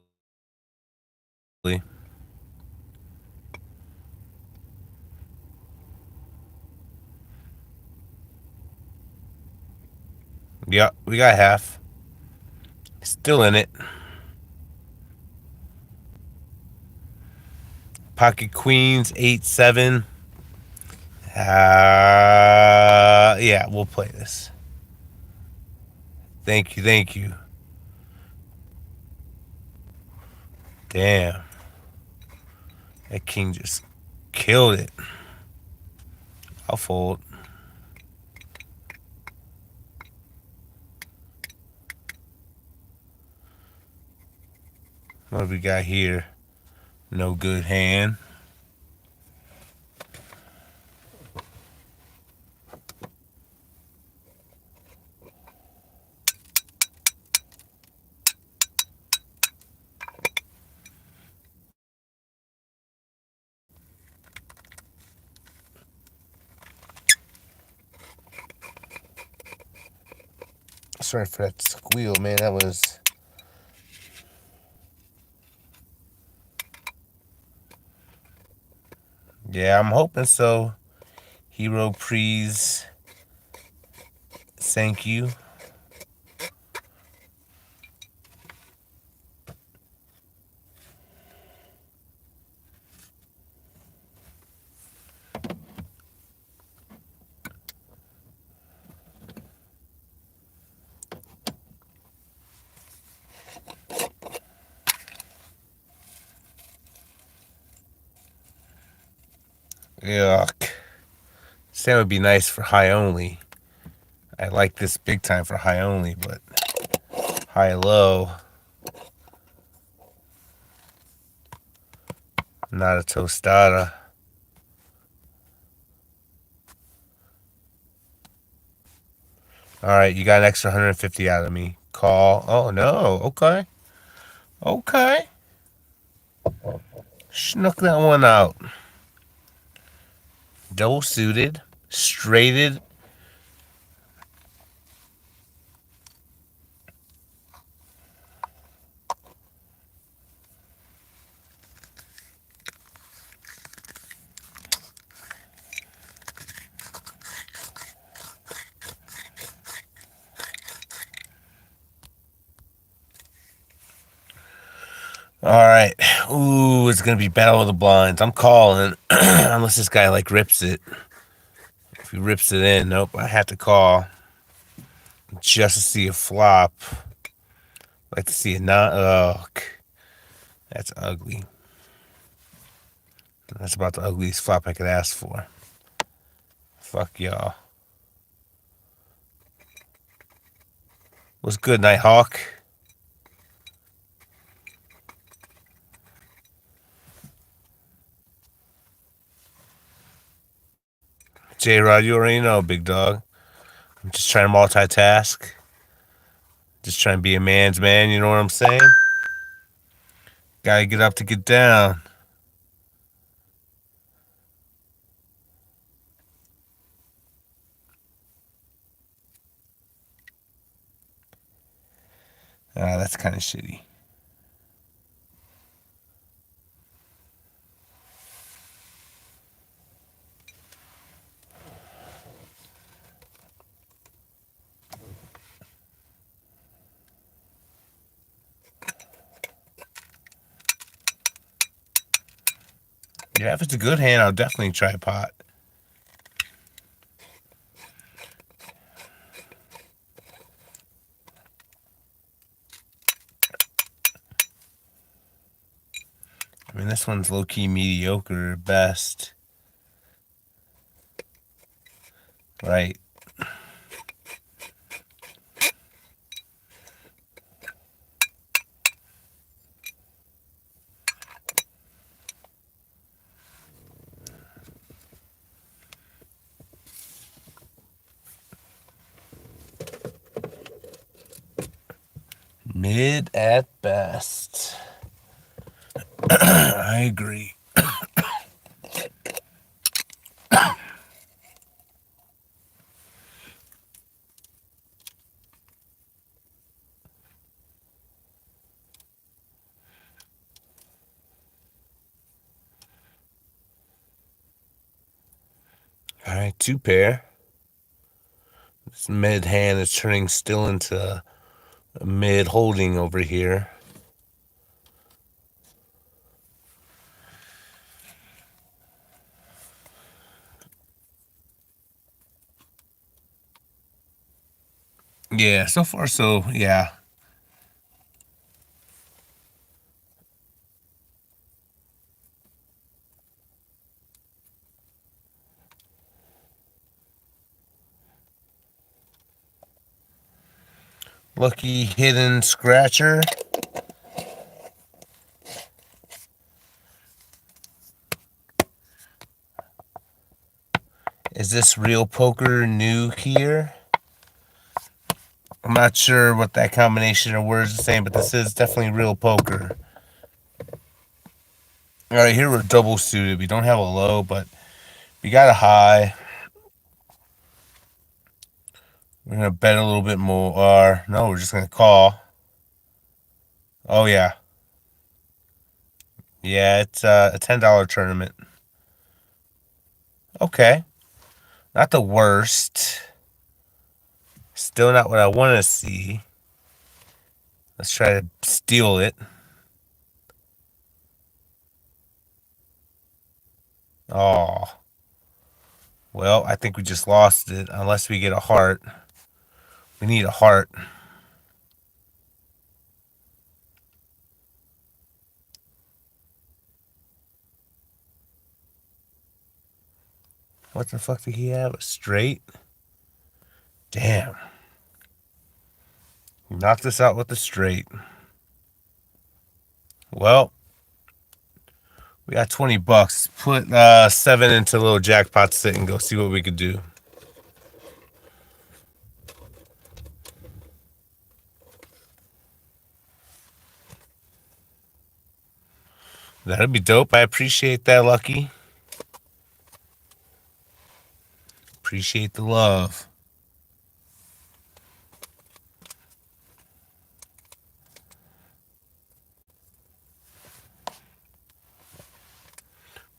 [SPEAKER 1] Yep, we got half. Still in it. Pocket queens, 8, 7. Yeah, we'll play this. Thank you, thank you. Damn. That king just killed it. I'll fold. What have we got here? No good hand. Sorry for that squeal, man. That was... Yeah, I'm hoping so. Hero Prees. Thank you. Yuck. Sand would be nice for high only. I like this big time for high only, but high low, not a tostada. All right, you got an extra 150 out of me. Call. Oh no. Okay. Okay. Snuck that one out. Double suited, straighted. All right. Ooh, it's gonna be battle of the blinds. I'm calling, unless this guy like rips it. If he rips it in, nope. I have to call just to see a flop. I'd like to see a not. Oh, that's ugly. That's about the ugliest flop I could ask for. Fuck y'all. What's good, Nighthawk? J-Rod, you already know, big dog. I'm just trying to multitask. Just trying to be a man's man, you know what I'm saying? Gotta get up to get down. Ah, that's kind of shitty. Yeah, if it's a good hand, I'll definitely try pot. I mean, this one's low-key mediocre at best. Right. Mid at best. I agree. All right, two pair. This mid hand is turning still into a mid holding over here. Yeah, so far so yeah. Lucky hidden scratcher. Is this real poker new here? I'm not sure what that combination of words is saying, but this is definitely real poker. All right, here we're double suited. We don't have a low, but we got a high. We're gonna bet a little bit more. Or no, we're just gonna call. Oh yeah, yeah. It's a $10 tournament. Okay, not the worst. Still not what I want to see. Let's try to steal it. Oh, well, I think we just lost it. Unless we get a heart. We need a heart. What the fuck did he have? A straight? Damn. Knocked us out with the straight. Well, we got $20. Put 7 into a little jackpot sit and go see what we could do. That'd be dope. I appreciate that, Lucky. Appreciate the love.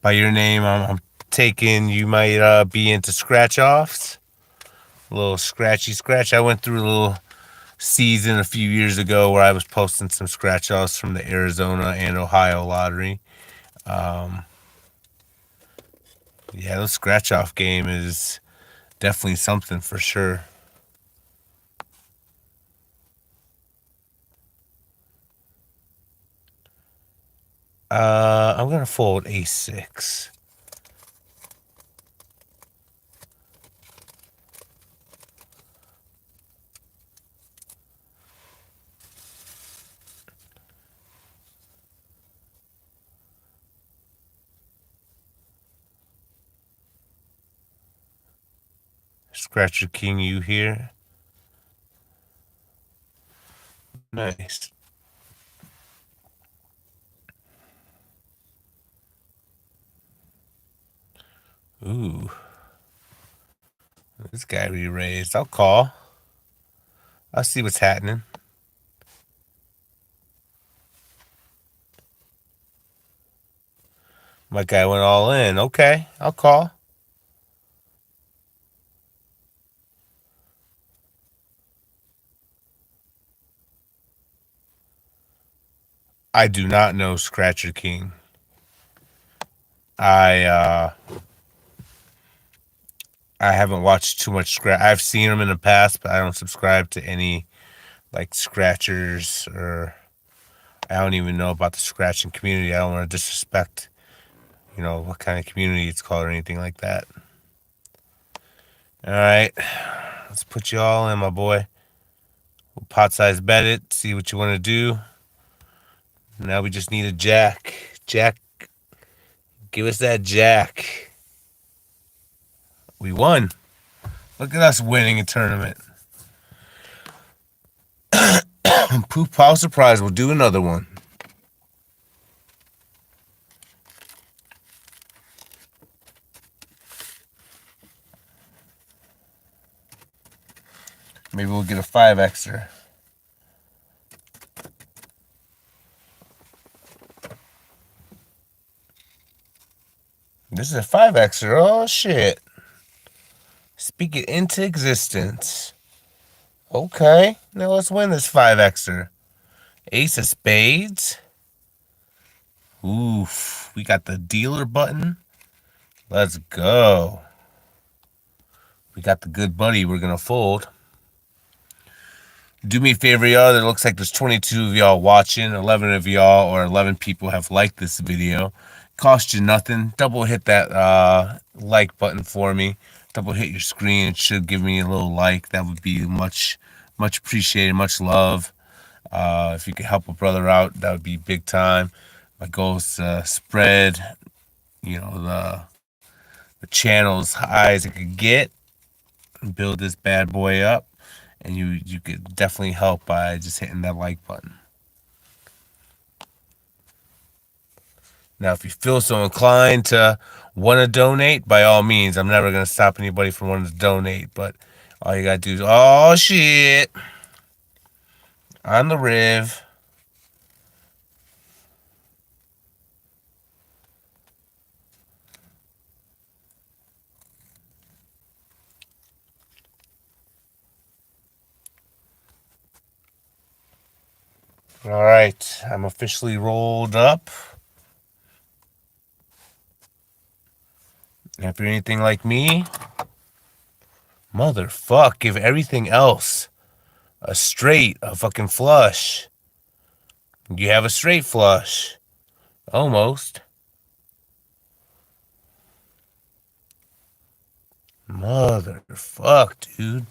[SPEAKER 1] By your name, I'm taking you might be into scratch offs. A little scratchy scratch. I went through a little season a few years ago where I was posting some scratch offs from the Arizona and Ohio lottery. Yeah, the scratch off game is definitely something for sure. I'm gonna fold a6. Scratcher king, you here? Nice. Ooh. This guy re-raised. I'll call. I'll see what's happening. My guy went all in. Okay, I'll call. I do not know Scratcher King. I haven't watched too much scratch. I've seen him in the past, but I don't subscribe to any like scratchers, or I don't even know about the scratching community. I don't want to disrespect, what kind of community it's called or anything like that. All right, let's put you all in, my boy. We'll pot size bet it, see what you want to do. Now we just need a jack. Jack, give us that jack. We won. Look at us winning a tournament. Poof, pow, surprise. We'll do another one. Maybe we'll get a 5xer. This is a 5xer. Oh, shit. Speak it into existence. Okay. Now let's win this 5xer. Ace of spades. Oof. We got the dealer button. Let's go. We got the good buddy we're going to fold. Do me a favor, y'all. It looks like there's 22 of y'all watching. 11 of y'all, or 11 people, have liked this video. Cost you nothing. Double hit that like button for me. Double hit your screen. It should give me a little like. That would be much appreciated. Much love. If you could help a brother out, that would be big time. My goal is to spread, the channel as high as it could get and build this bad boy up. And you could definitely help by just hitting that like button. Now, if you feel so inclined to want to donate, by all means, I'm never going to stop anybody from wanting to donate. But all you got to do is, oh, shit, on the riv. All right, I'm officially rolled up. And if you're anything like me, motherfuck, give everything else a straight, a fucking flush. You have a straight flush. Almost. Motherfuck, dude.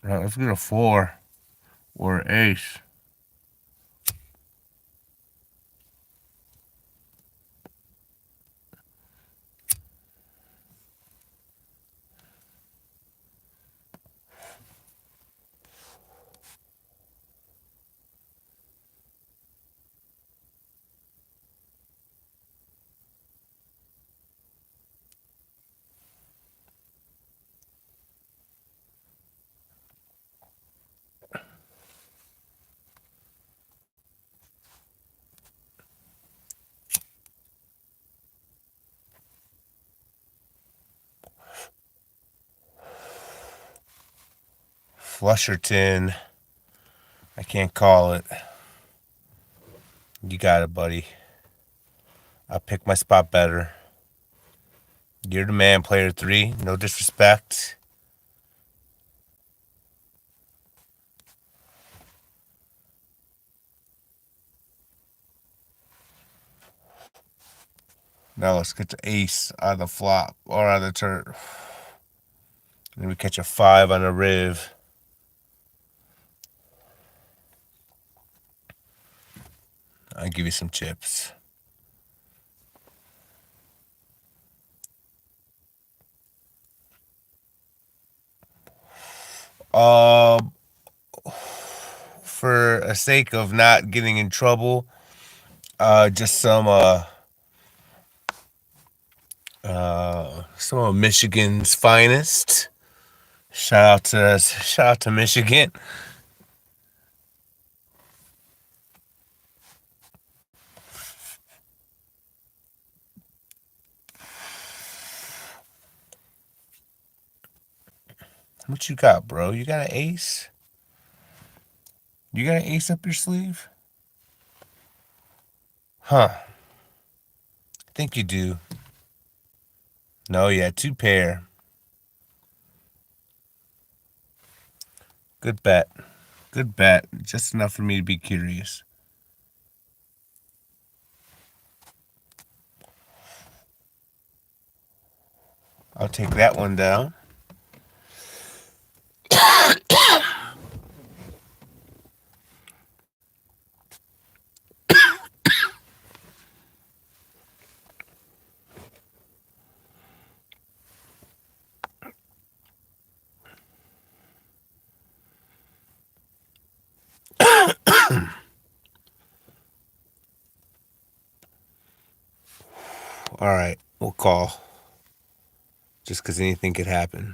[SPEAKER 1] Let's get a four or ace. Flusherton. I can't call it. You got it, buddy. I'll pick my spot better. You're the man, player three. No disrespect. Now let's get the ace on the flop or on the turn. Then we catch a five on a riv. I'll give you some chips. For a sake of not getting in trouble, just some of Michigan's finest. Shout out to Michigan. What you got, bro? You got an ace? You got an ace up your sleeve? Huh. I think you do. No, yeah, two pair. Good bet. Good bet. Just enough for me to be curious. I'll take that one down. All right, we'll call. Just because anything could happen.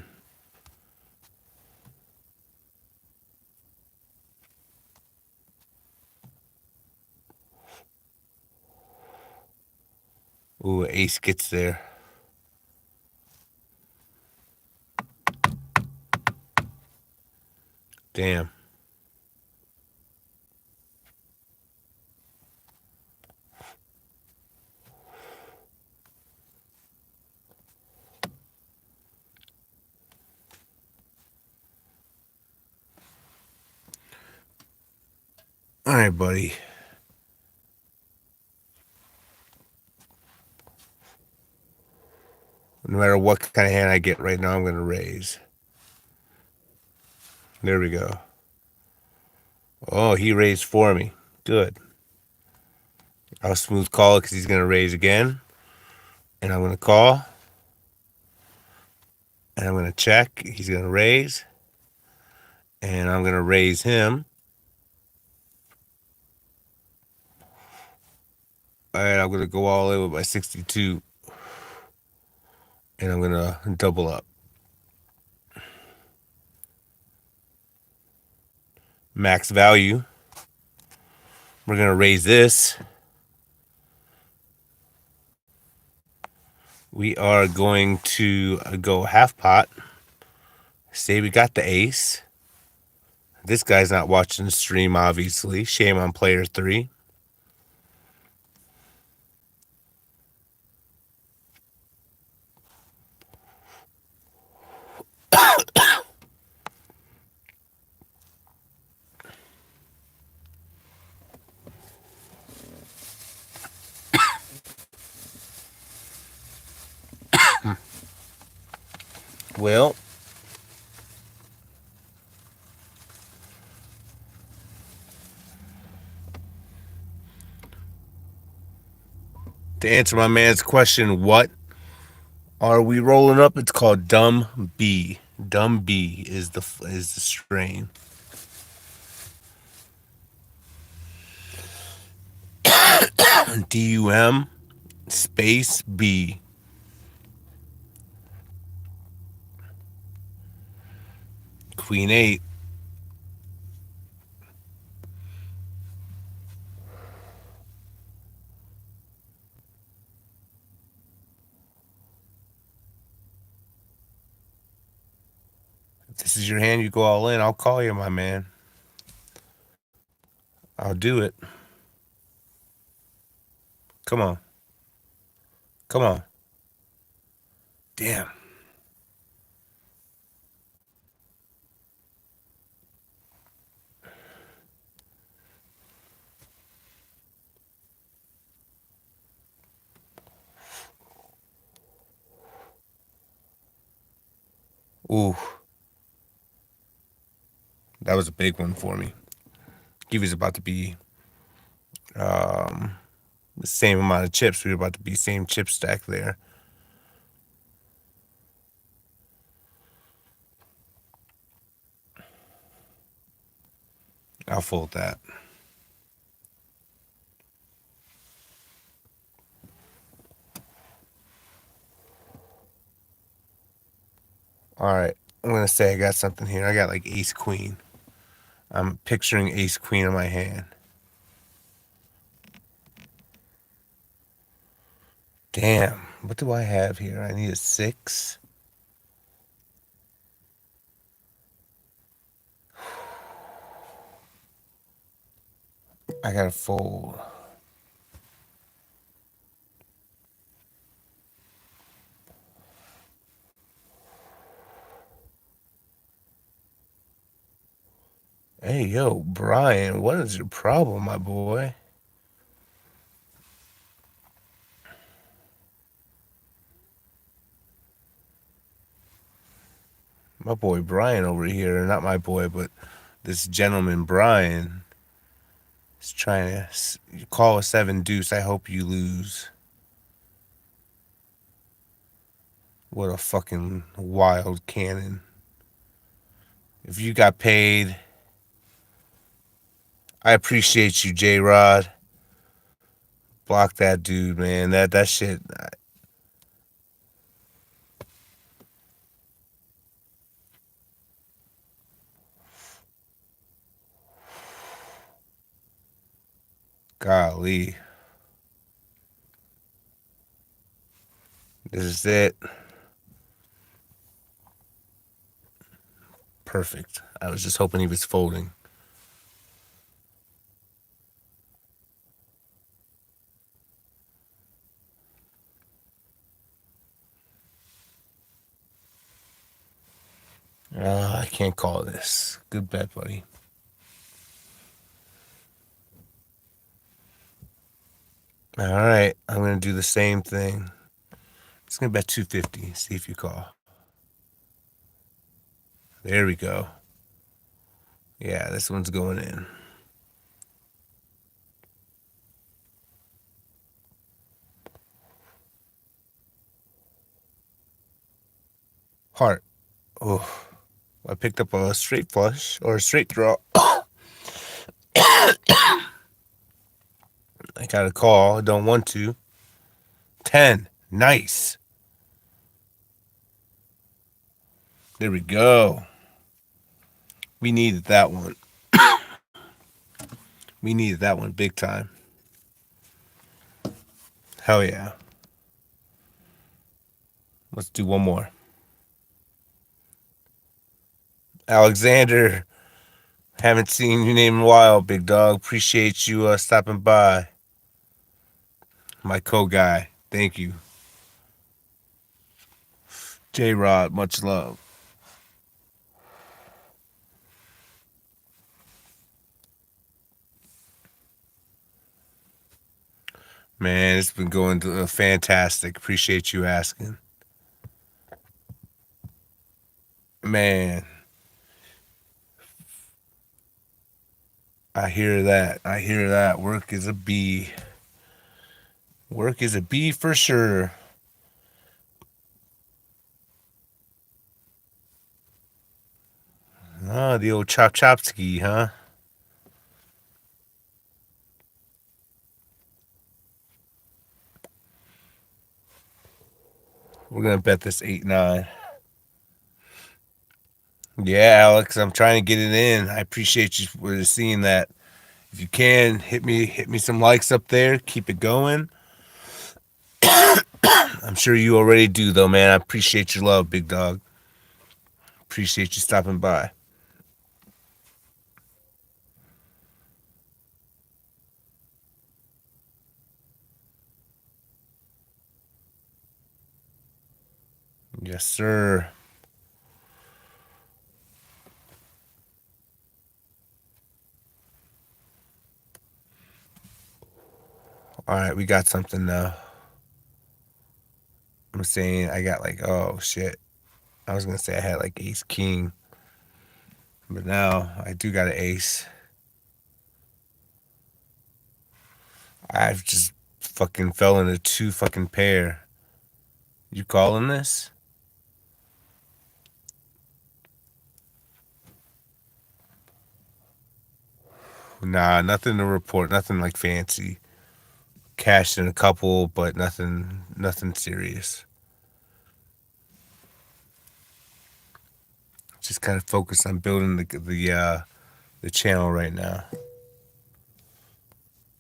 [SPEAKER 1] Ooh, ace gets there. Damn. All right, buddy. No matter what kind of hand I get right now, I'm going to raise. There we go. Oh, he raised for me. Good. I'll smooth call it because he's going to raise again. And I'm going to call. And I'm going to check. He's going to raise. And I'm going to raise him. All right, I'm going to go all in with my 62. And I'm going to double up. Max value. We're going to raise this. We are going to go half pot. Say we got the ace. This guy's not watching the stream, obviously. Shame on player three. Well, to answer my man's question, what are we rolling up? It's called Dumb B. Dumb B is the strain. DUM space B. Queen 8. If this is your hand, you go all in. I'll call you, my man. I'll do it. Come on. Come on. Damn. Ooh, that was a big one for me. He was about to be the same amount of chips. We were about to be same chip stack there. I'll fold that. All right. I'm going to say I got something here. I got like ace queen. I'm picturing ace queen in my hand. Damn. What do I have here? I need a 6. I got to fold. Hey, yo, Brian, what is your problem, my boy? My boy Brian over here, not my boy, but this gentleman Brian is trying to call a 7 deuce. I hope you lose. What a fucking wild cannon. If you got paid, I appreciate you, J Rod. Block that dude, man. That shit. Golly. This is it. Perfect. I was just hoping he was folding. I can't call this. Good bet, buddy. All right. I'm going to do the same thing. It's going to bet 250. See if you call. There we go. Yeah, this one's going in. Heart. Oh, I picked up a straight flush or a straight draw. I got a call. I don't want to. 10. Nice. There we go. We needed that one. We needed that one big time. Hell yeah. Let's do one more. Alexander, haven't seen your name in a while, big dog. Appreciate you stopping by. My co-guy. Thank you. J-Rod, much love. Man, it's been going fantastic. Appreciate you asking. Man, I hear that. I hear that. Work is a B. Work is a B for sure. Oh, the old chop chop ski, huh? We're gonna bet this 8-9. Yeah, Alex, I'm trying to get it in. I appreciate you for seeing that. If you can, hit me some likes up there. Keep it going. I'm sure you already do, though, man. I appreciate your love, big dog. Appreciate you stopping by. Yes, sir. All right, we got something now. I'm saying I got like, oh shit. I was gonna say I had like ace king, but now I do got an ace. I've just fucking fell into two fucking pair. You calling this? Nah, nothing to report. Nothing like fancy. Cashed in a couple, but nothing serious. Just kind of focused on building the channel right now.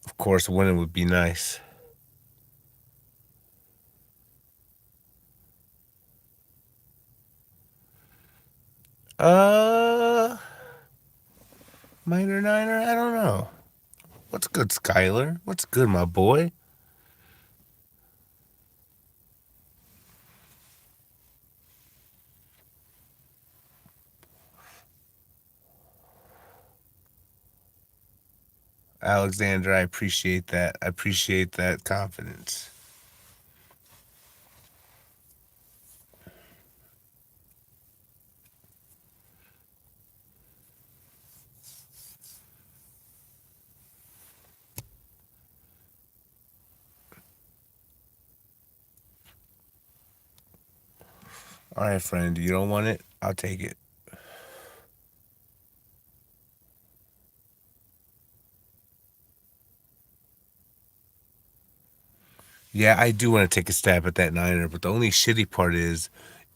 [SPEAKER 1] Of course, winning would be nice. Uh, minor niner. I don't know. What's good, Skyler? What's good, my boy? Alexander, I appreciate that. I appreciate that confidence. All right, friend. You don't want it? I'll take it. Yeah, I do want to take a stab at that niner, but the only shitty part is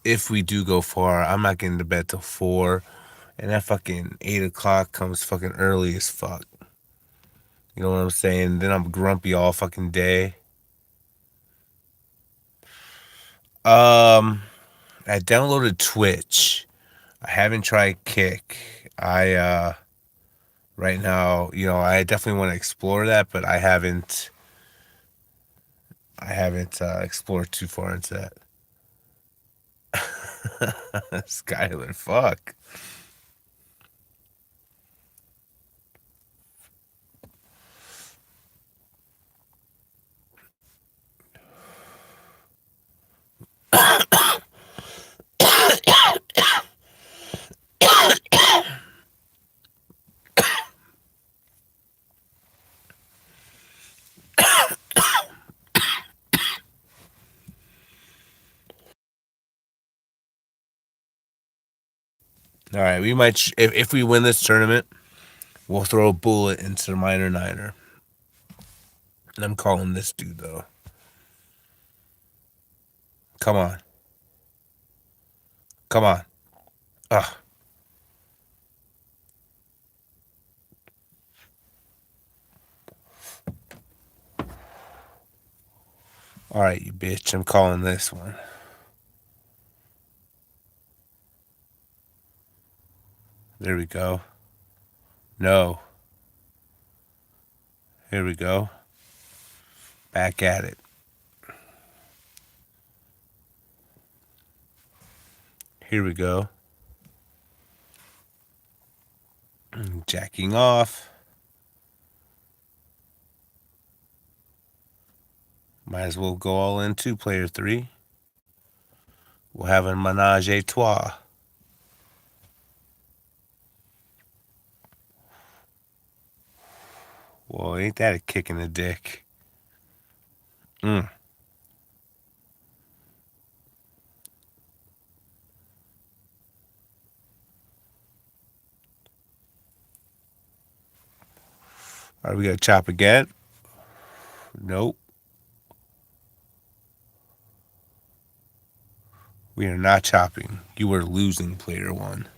[SPEAKER 1] if we do go far, I'm not getting to bed till 4, and that fucking 8 o'clock comes fucking early as fuck. You know what I'm saying? Then I'm grumpy all fucking day. Um, I downloaded Twitch. I haven't tried Kick. Right now, I definitely want to explore that, but I haven't explored too far into that. Skyler, fuck. All right, we might if we win this tournament, we'll throw a bullet into the minor niner. And I'm calling this dude though. Come on, come on. Ugh. All right, you bitch. I'm calling this one. There we go. No. Here we go. Back at it. Here we go. Jacking off. Might as well go all in two player 3. We'll have a menage a trois. Well, ain't that a kick in the dick? Mm. Are we gonna chop again? Nope. We are not chopping. You are losing, player one.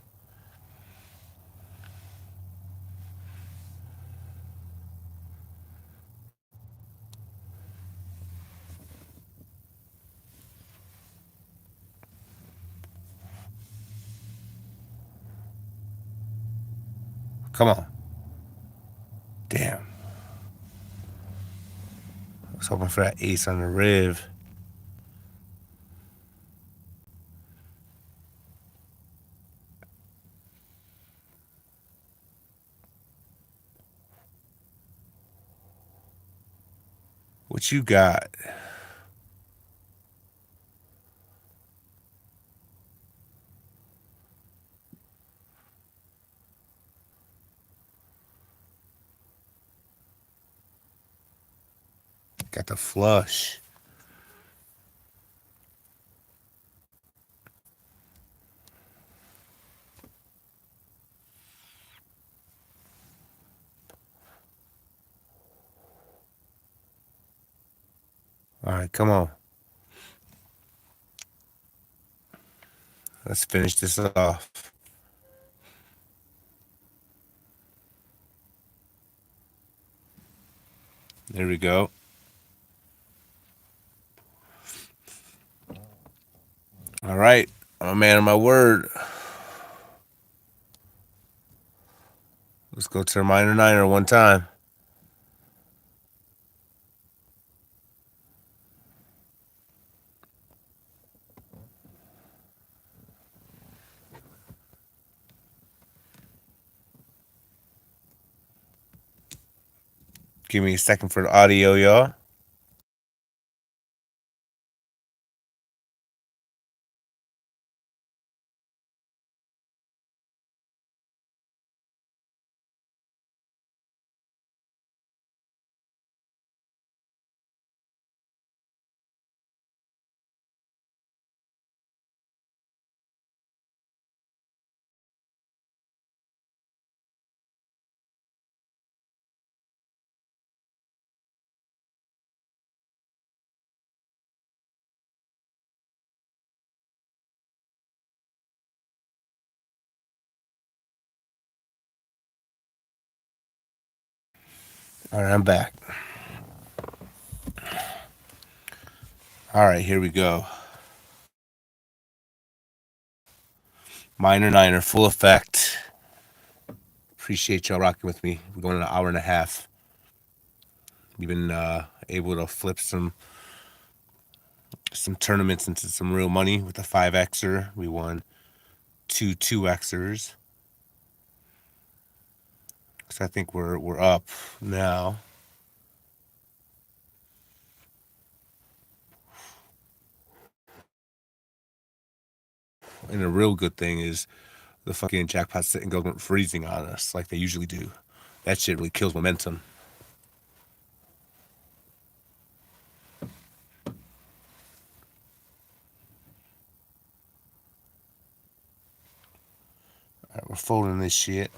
[SPEAKER 1] Come on. Damn. I was hoping for that ace on the riv. What you got? Got the flush. All right, come on. Let's finish this off. There we go. All right. I'm a man of my word. Let's go to the minor niner one time. Give me a second for the audio, y'all. All right, I'm back. All right, here we go. Minor niner, full effect. Appreciate y'all rocking with me. We're going an hour and a half. We've been able to flip some tournaments into some real money with a 5xer. We won two 2xers. So I think we're up now. And a real good thing is the fucking jackpot sitting government freezing on us like they usually do. That shit really kills momentum. All right, we're folding this shit.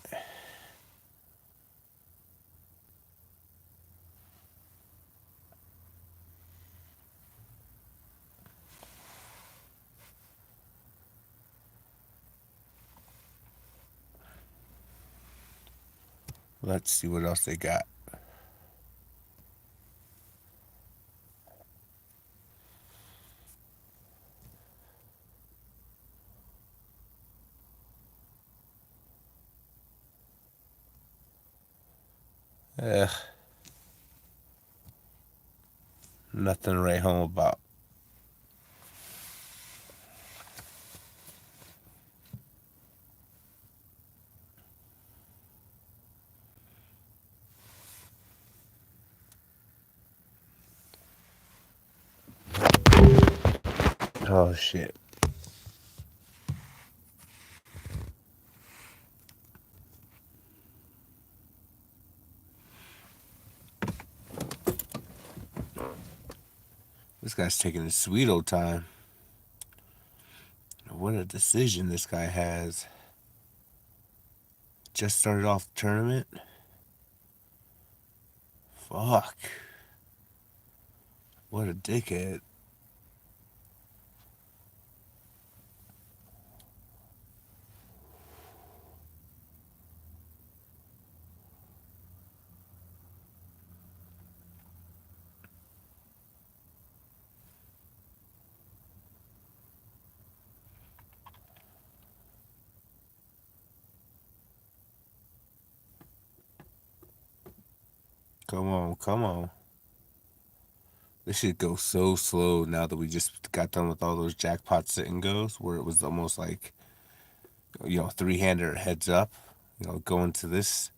[SPEAKER 1] Let's see what else they got. Nothing to write home about. Oh shit. This guy's taking his sweet old time. What a decision this guy has. Just started off the tournament. Fuck. What a dickhead. Come on, come on. This shit goes so slow now that we just got done with all those jackpot sit and goes, where it was almost like, three-hander heads up. Going to this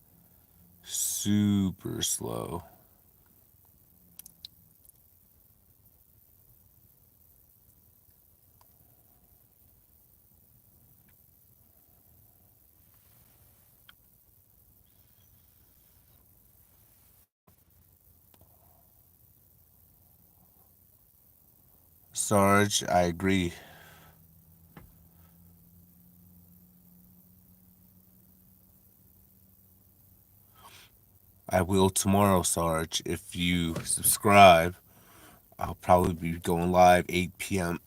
[SPEAKER 1] super slow. Sarge, I agree. I will tomorrow, Sarge. If you subscribe, I'll probably be going live 8 p.m.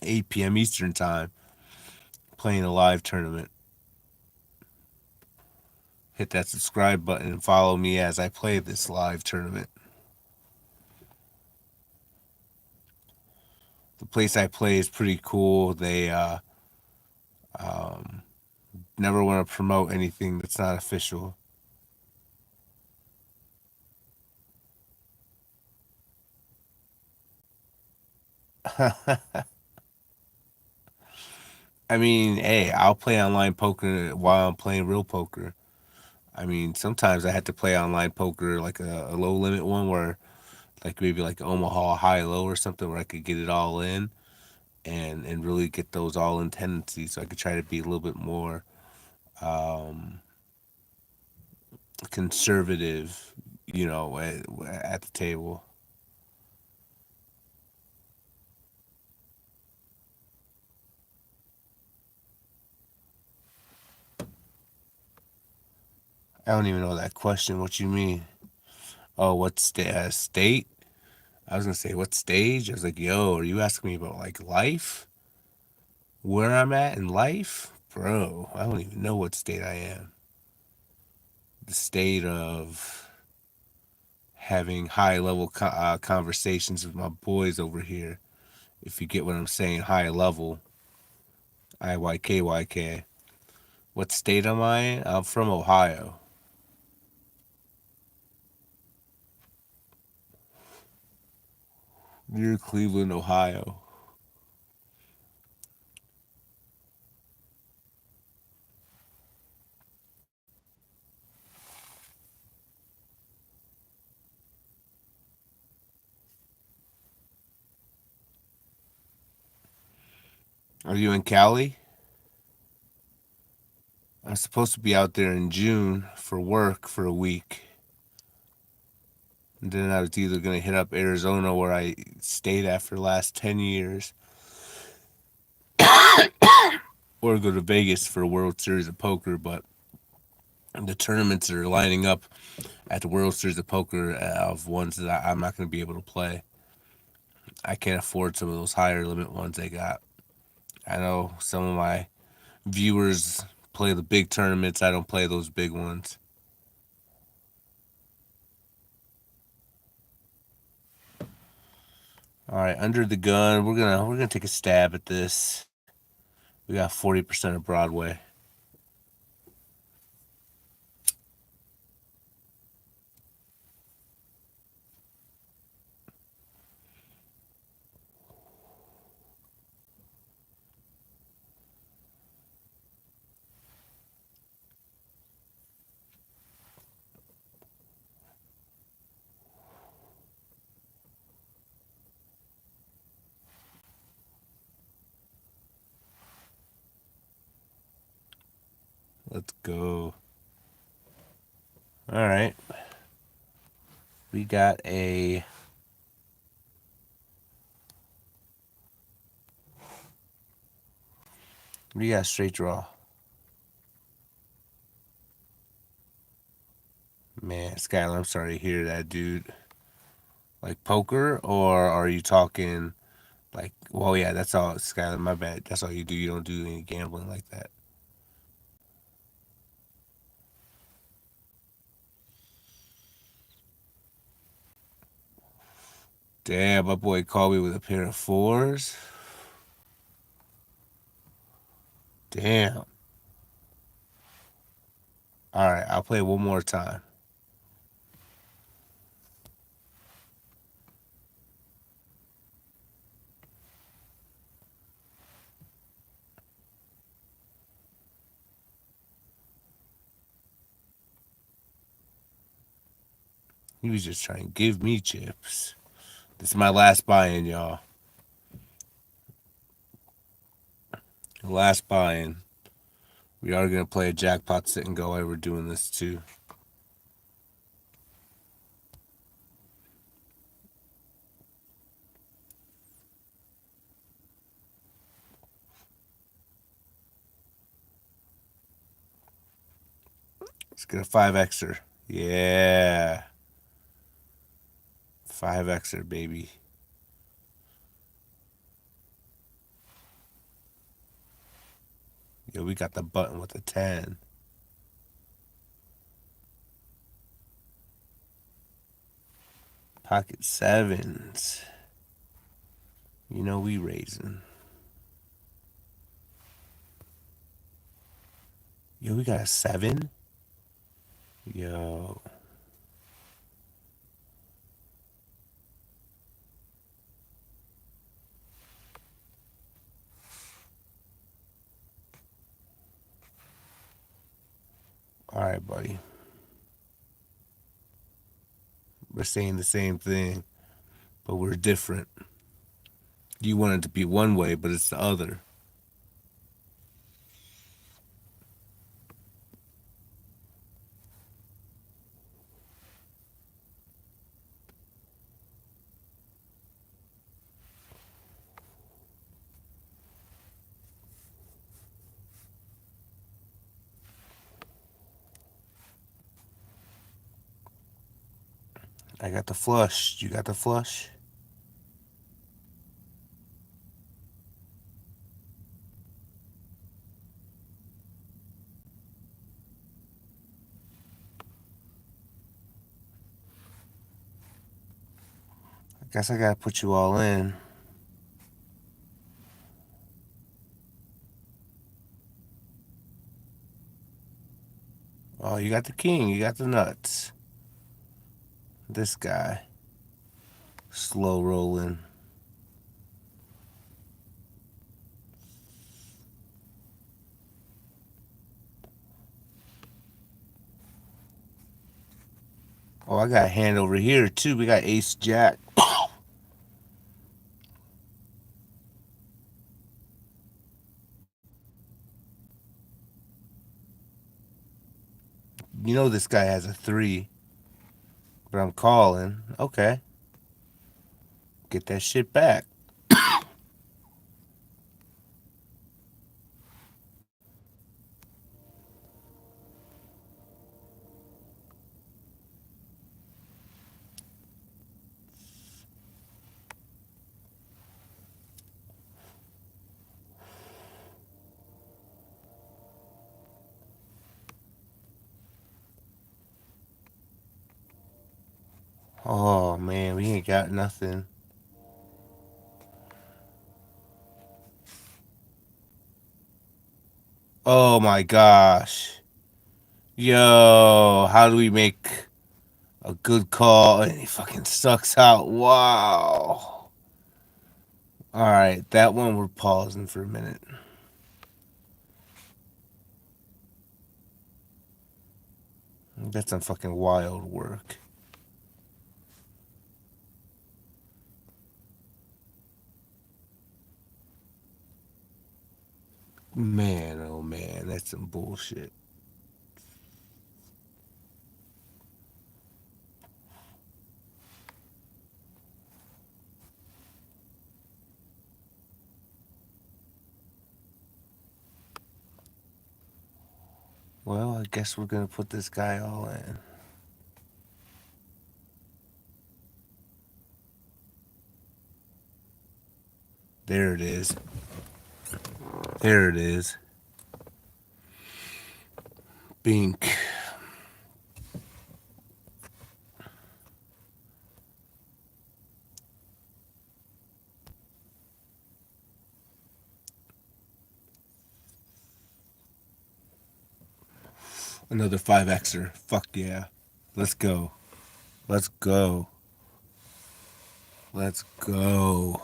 [SPEAKER 1] 8 p.m. Eastern time, playing a live tournament. Hit that subscribe button and follow me as I play this live tournament. The place I play is pretty cool. They um, never want to promote anything that's not official. I mean, hey, I'll play online poker while I'm playing real poker. I mean, sometimes I had to play online poker like a low limit one where like maybe like Omaha high low or something where I could get it all in and really get those all in tendencies so I could try to be a little bit more um, conservative, at the table. I don't even know that question. What you mean? Oh, what state? I was gonna say what stage. I was like, yo, are you asking me about like life? Where I'm at in life? Bro, I don't even know what state I am. The state of having high level conversations with my boys over here. If you get what I'm saying, high level. IYKYK. What state am I in? I'm from Ohio. Near Cleveland, Ohio. Are you in Cali? I'm supposed to be out there in June for work for a week. And then I was either going to hit up Arizona where I stayed at for the last 10 years or go to Vegas for a World Series of Poker. But the tournaments are lining up at the World Series of Poker of ones that I'm not going to be able to play. I can't afford some of those higher limit ones they got. I know some of my viewers play the big tournaments. I don't play those big ones. All right, under the gun. We're gonna take a stab at this. We got 40% of Broadway. Let's go. All right. We got a We got straight draw. Man, Skylar, I'm sorry to hear that, dude. Like poker, or are you talking like? Well, yeah, that's all, Skylar. My bad. That's all you do. You don't do any gambling like that. Damn, my boy called me with a pair of fours. Damn. All right, I'll play one more time. He was just trying to give me chips. This is my last buy-in, y'all. Last buy-in. We are gonna play a jackpot sit and go while we're doing this too. Let's get a 5xer. Yeah. 5xer, baby. Yo, we got the button with the 10. Pocket sevens. You know we raising. Yo, we got a 7? Yo. Alright, buddy. We're saying the same thing, but we're different. You want it to be one way, but it's the other. I got the flush. You got the flush? I guess I gotta put you all in. Oh, you got the king. You got the nuts. This guy. Slow rolling. Oh, I got a hand over here too. We got ace jack. You know this guy has a 3, but I'm calling. Okay. Get that shit back. Oh man, we ain't got nothing. Oh my gosh. Yo, how do we make a good call and he fucking sucks out? Wow. Alright, that one we're pausing for a minute. That's some fucking wild work. Man, oh man, that's some bullshit. Well, I guess we're gonna put this guy all in. There it is. There it is. Bink. Another 5xer. Fuck yeah. Let's go. Let's go. Let's go.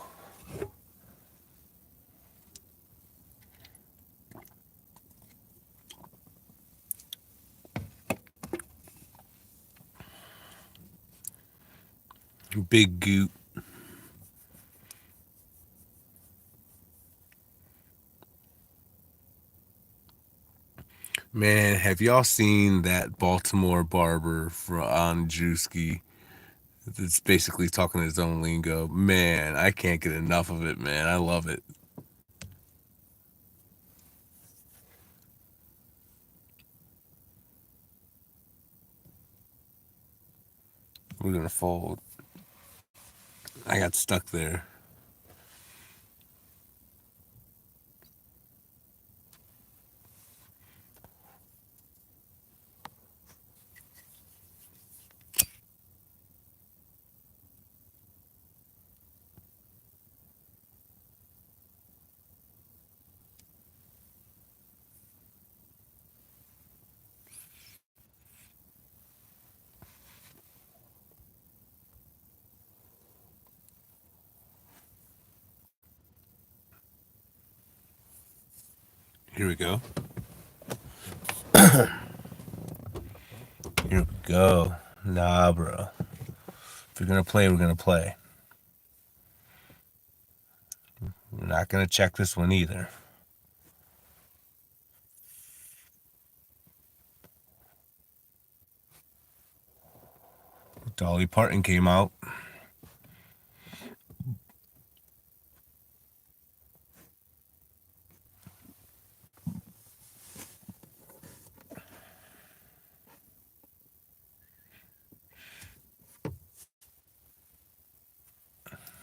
[SPEAKER 1] Big goot. Man, have y'all seen that Baltimore barber on Drewski? It's basically talking his own lingo. Man, I can't get enough of it, man. I love it. We're gonna fold. I got stuck there. Here we go. Here we go. Nah, bro. If we're gonna play, we're gonna play. We're not gonna check this one either. Dolly Parton came out.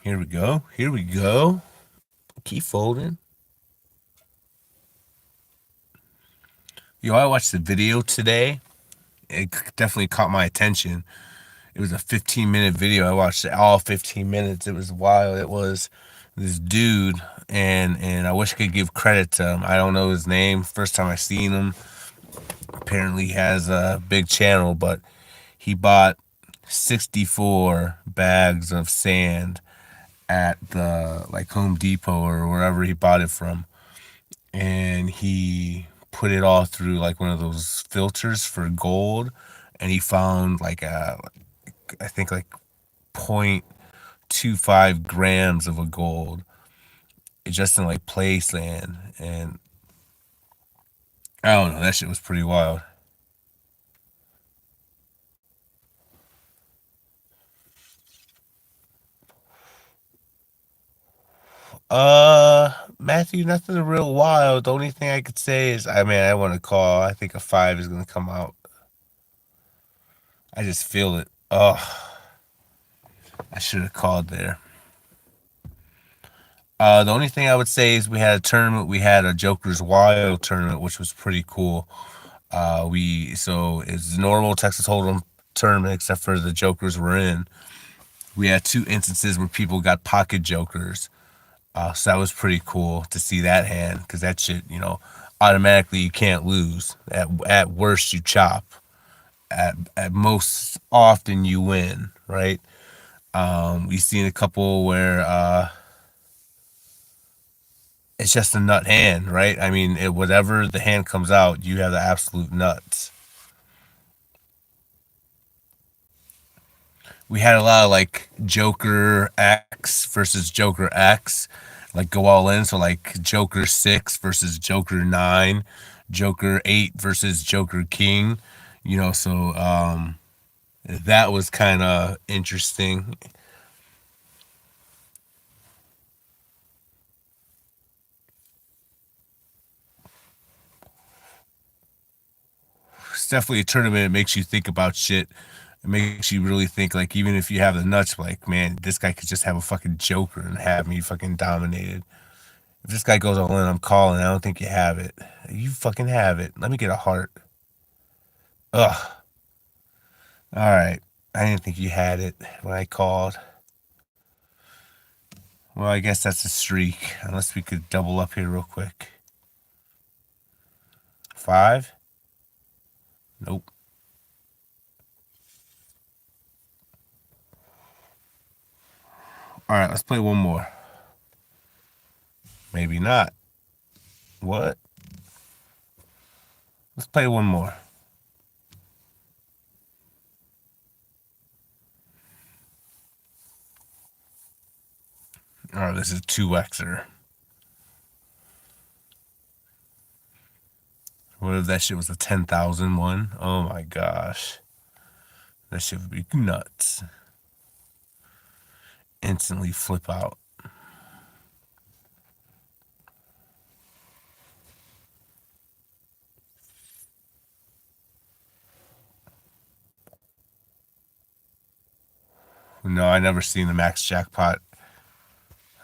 [SPEAKER 1] Here we go. Here we go. Keep folding. Yo, I watched the video today. It definitely caught my attention. It was a 15-minute video. I watched it all 15 minutes. It was wild. It was this dude, and I wish I could give credit to him. I don't know his name. First time I seen him. Apparently he has a big channel, but he bought 64 bags of sand at the like Home Depot or wherever he bought it from, and he put it all through like one of those filters for gold, and he found like I think like 0.25 grams of a gold. It's just in like play sand, and I don't know, that shit was pretty wild. Matthew, nothing real wild. The only thing I could say is, I mean, I want to call. I think a 5 is gonna come out. I just feel it. Oh, I should have called there. The only thing I would say is we had a tournament. We had a Joker's Wild tournament, which was pretty cool. So it's a normal Texas Hold'em tournament, except for the Jokers were in. We had two instances where people got pocket Jokers. So that was pretty cool to see that hand, because that shit, automatically you can't lose. At worst you chop. At most often you win, right? We've seen a couple where it's just a nut hand, right? I mean, whatever the hand comes out, you have the absolute nuts. We had a lot of like Joker X versus Joker X, like go all in. So like Joker 6 versus Joker 9, Joker 8 versus Joker King, so that was kind of interesting. It's definitely a tournament. It makes you think about shit. It makes you really think, like, even if you have the nuts, like, man, this guy could just have a fucking joker and have me fucking dominated. If this guy goes all in, I'm calling. I don't think you have it. You fucking have it. Let me get a heart. Ugh. All right. I didn't think you had it when I called. Well, I guess that's a streak. Unless we could double up here real quick. 5? Nope. All right, let's play one more. Maybe not. What? Let's play one more. All right, this is 2xer. What if that shit was a 10,000 one? Oh my gosh. That shit would be nuts. Instantly flip out. No, I never seen the max jackpot.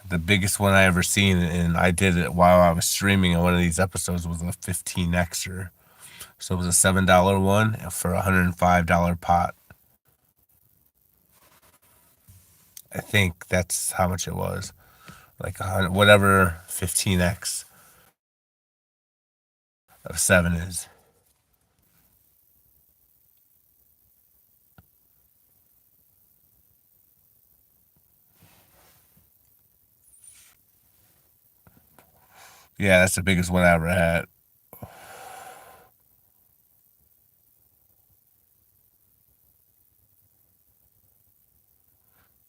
[SPEAKER 1] The biggest one I ever seen, and I did it while I was streaming on one of these episodes, was a 15xer. So it was a $7 one for a $105 pot. I think that's how much it was. Like whatever 15x of 7 is. Yeah, that's the biggest one I ever had.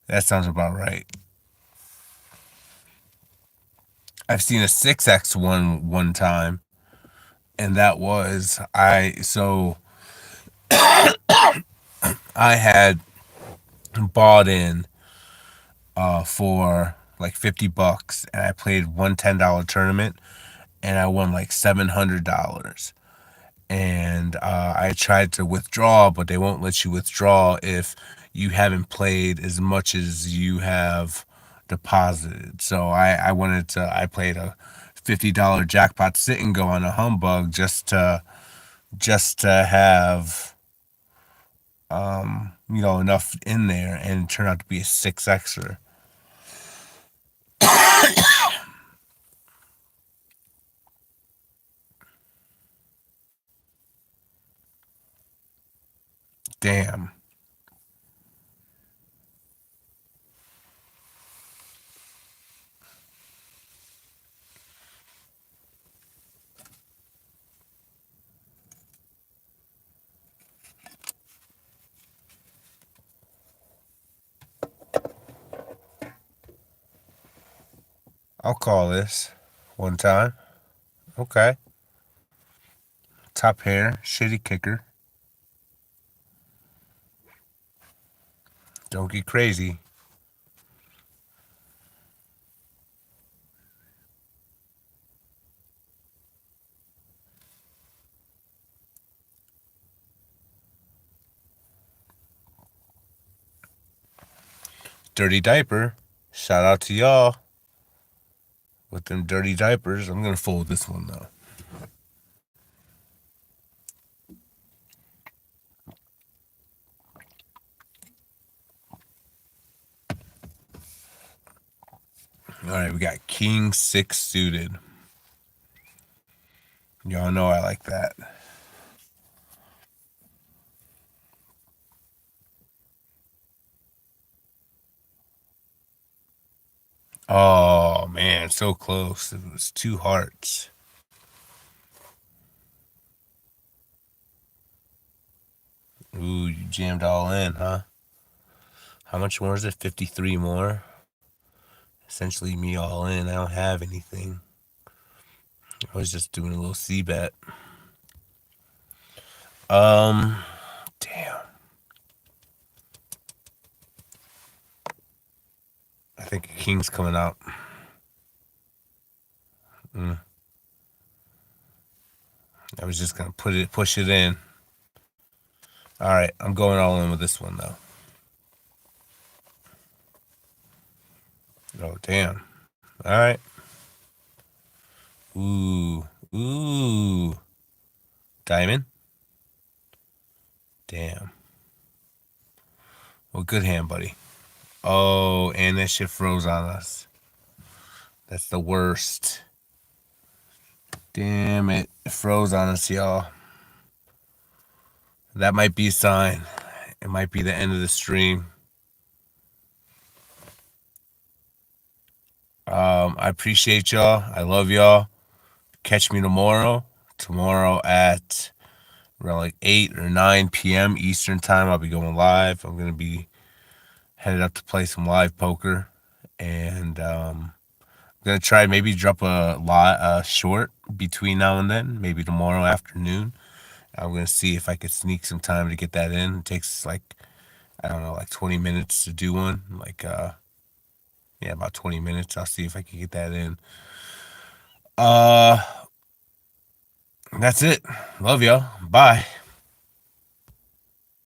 [SPEAKER 1] That sounds about right. I've seen a 6x one time, and that was I had bought in for like $50, and I played one $10 tournament, and I won like $700. And I tried to withdraw, but they won't let you withdraw if you haven't played as much as you have deposited. So I played a $50 jackpot sit and go on a humbug just to have enough in there, and it turned out to be a 6xer. Damn. I'll call this one time. Okay. Top pair, shitty kicker. Don't get crazy. Dirty diaper. Shout out to y'all with them dirty diapers. I'm gonna fold this one though. All right, we got King 6 suited. Y'all know I like that. Oh man, so close. It was 2 hearts. Ooh, you jammed all in, huh? How much more is it? 53 more? Essentially me all in. I don't have anything. I was just doing a little C bet. Damn. I think a king's coming out. I was just gonna push it in. All right, I'm going all in with this one though. Oh damn! All right. Ooh, ooh, diamond. Damn. Well, good hand, buddy. Oh, and that shit froze on us. That's the worst. Damn it. It froze on us, y'all. That might be a sign. It might be the end of the stream. I appreciate y'all. I love y'all. Catch me tomorrow. Tomorrow at around like 8 or 9 p.m. Eastern time. I'll be going live. I'm going to be headed up to play some live poker. And I'm going to try maybe drop a short between now and then. Maybe tomorrow afternoon. I'm going to see if I could sneak some time to get that in. It takes like, I don't know, like 20 minutes to do one. Like, yeah, about 20 minutes. I'll see if I can get that in. Uh, that's it. Love y'all. Bye.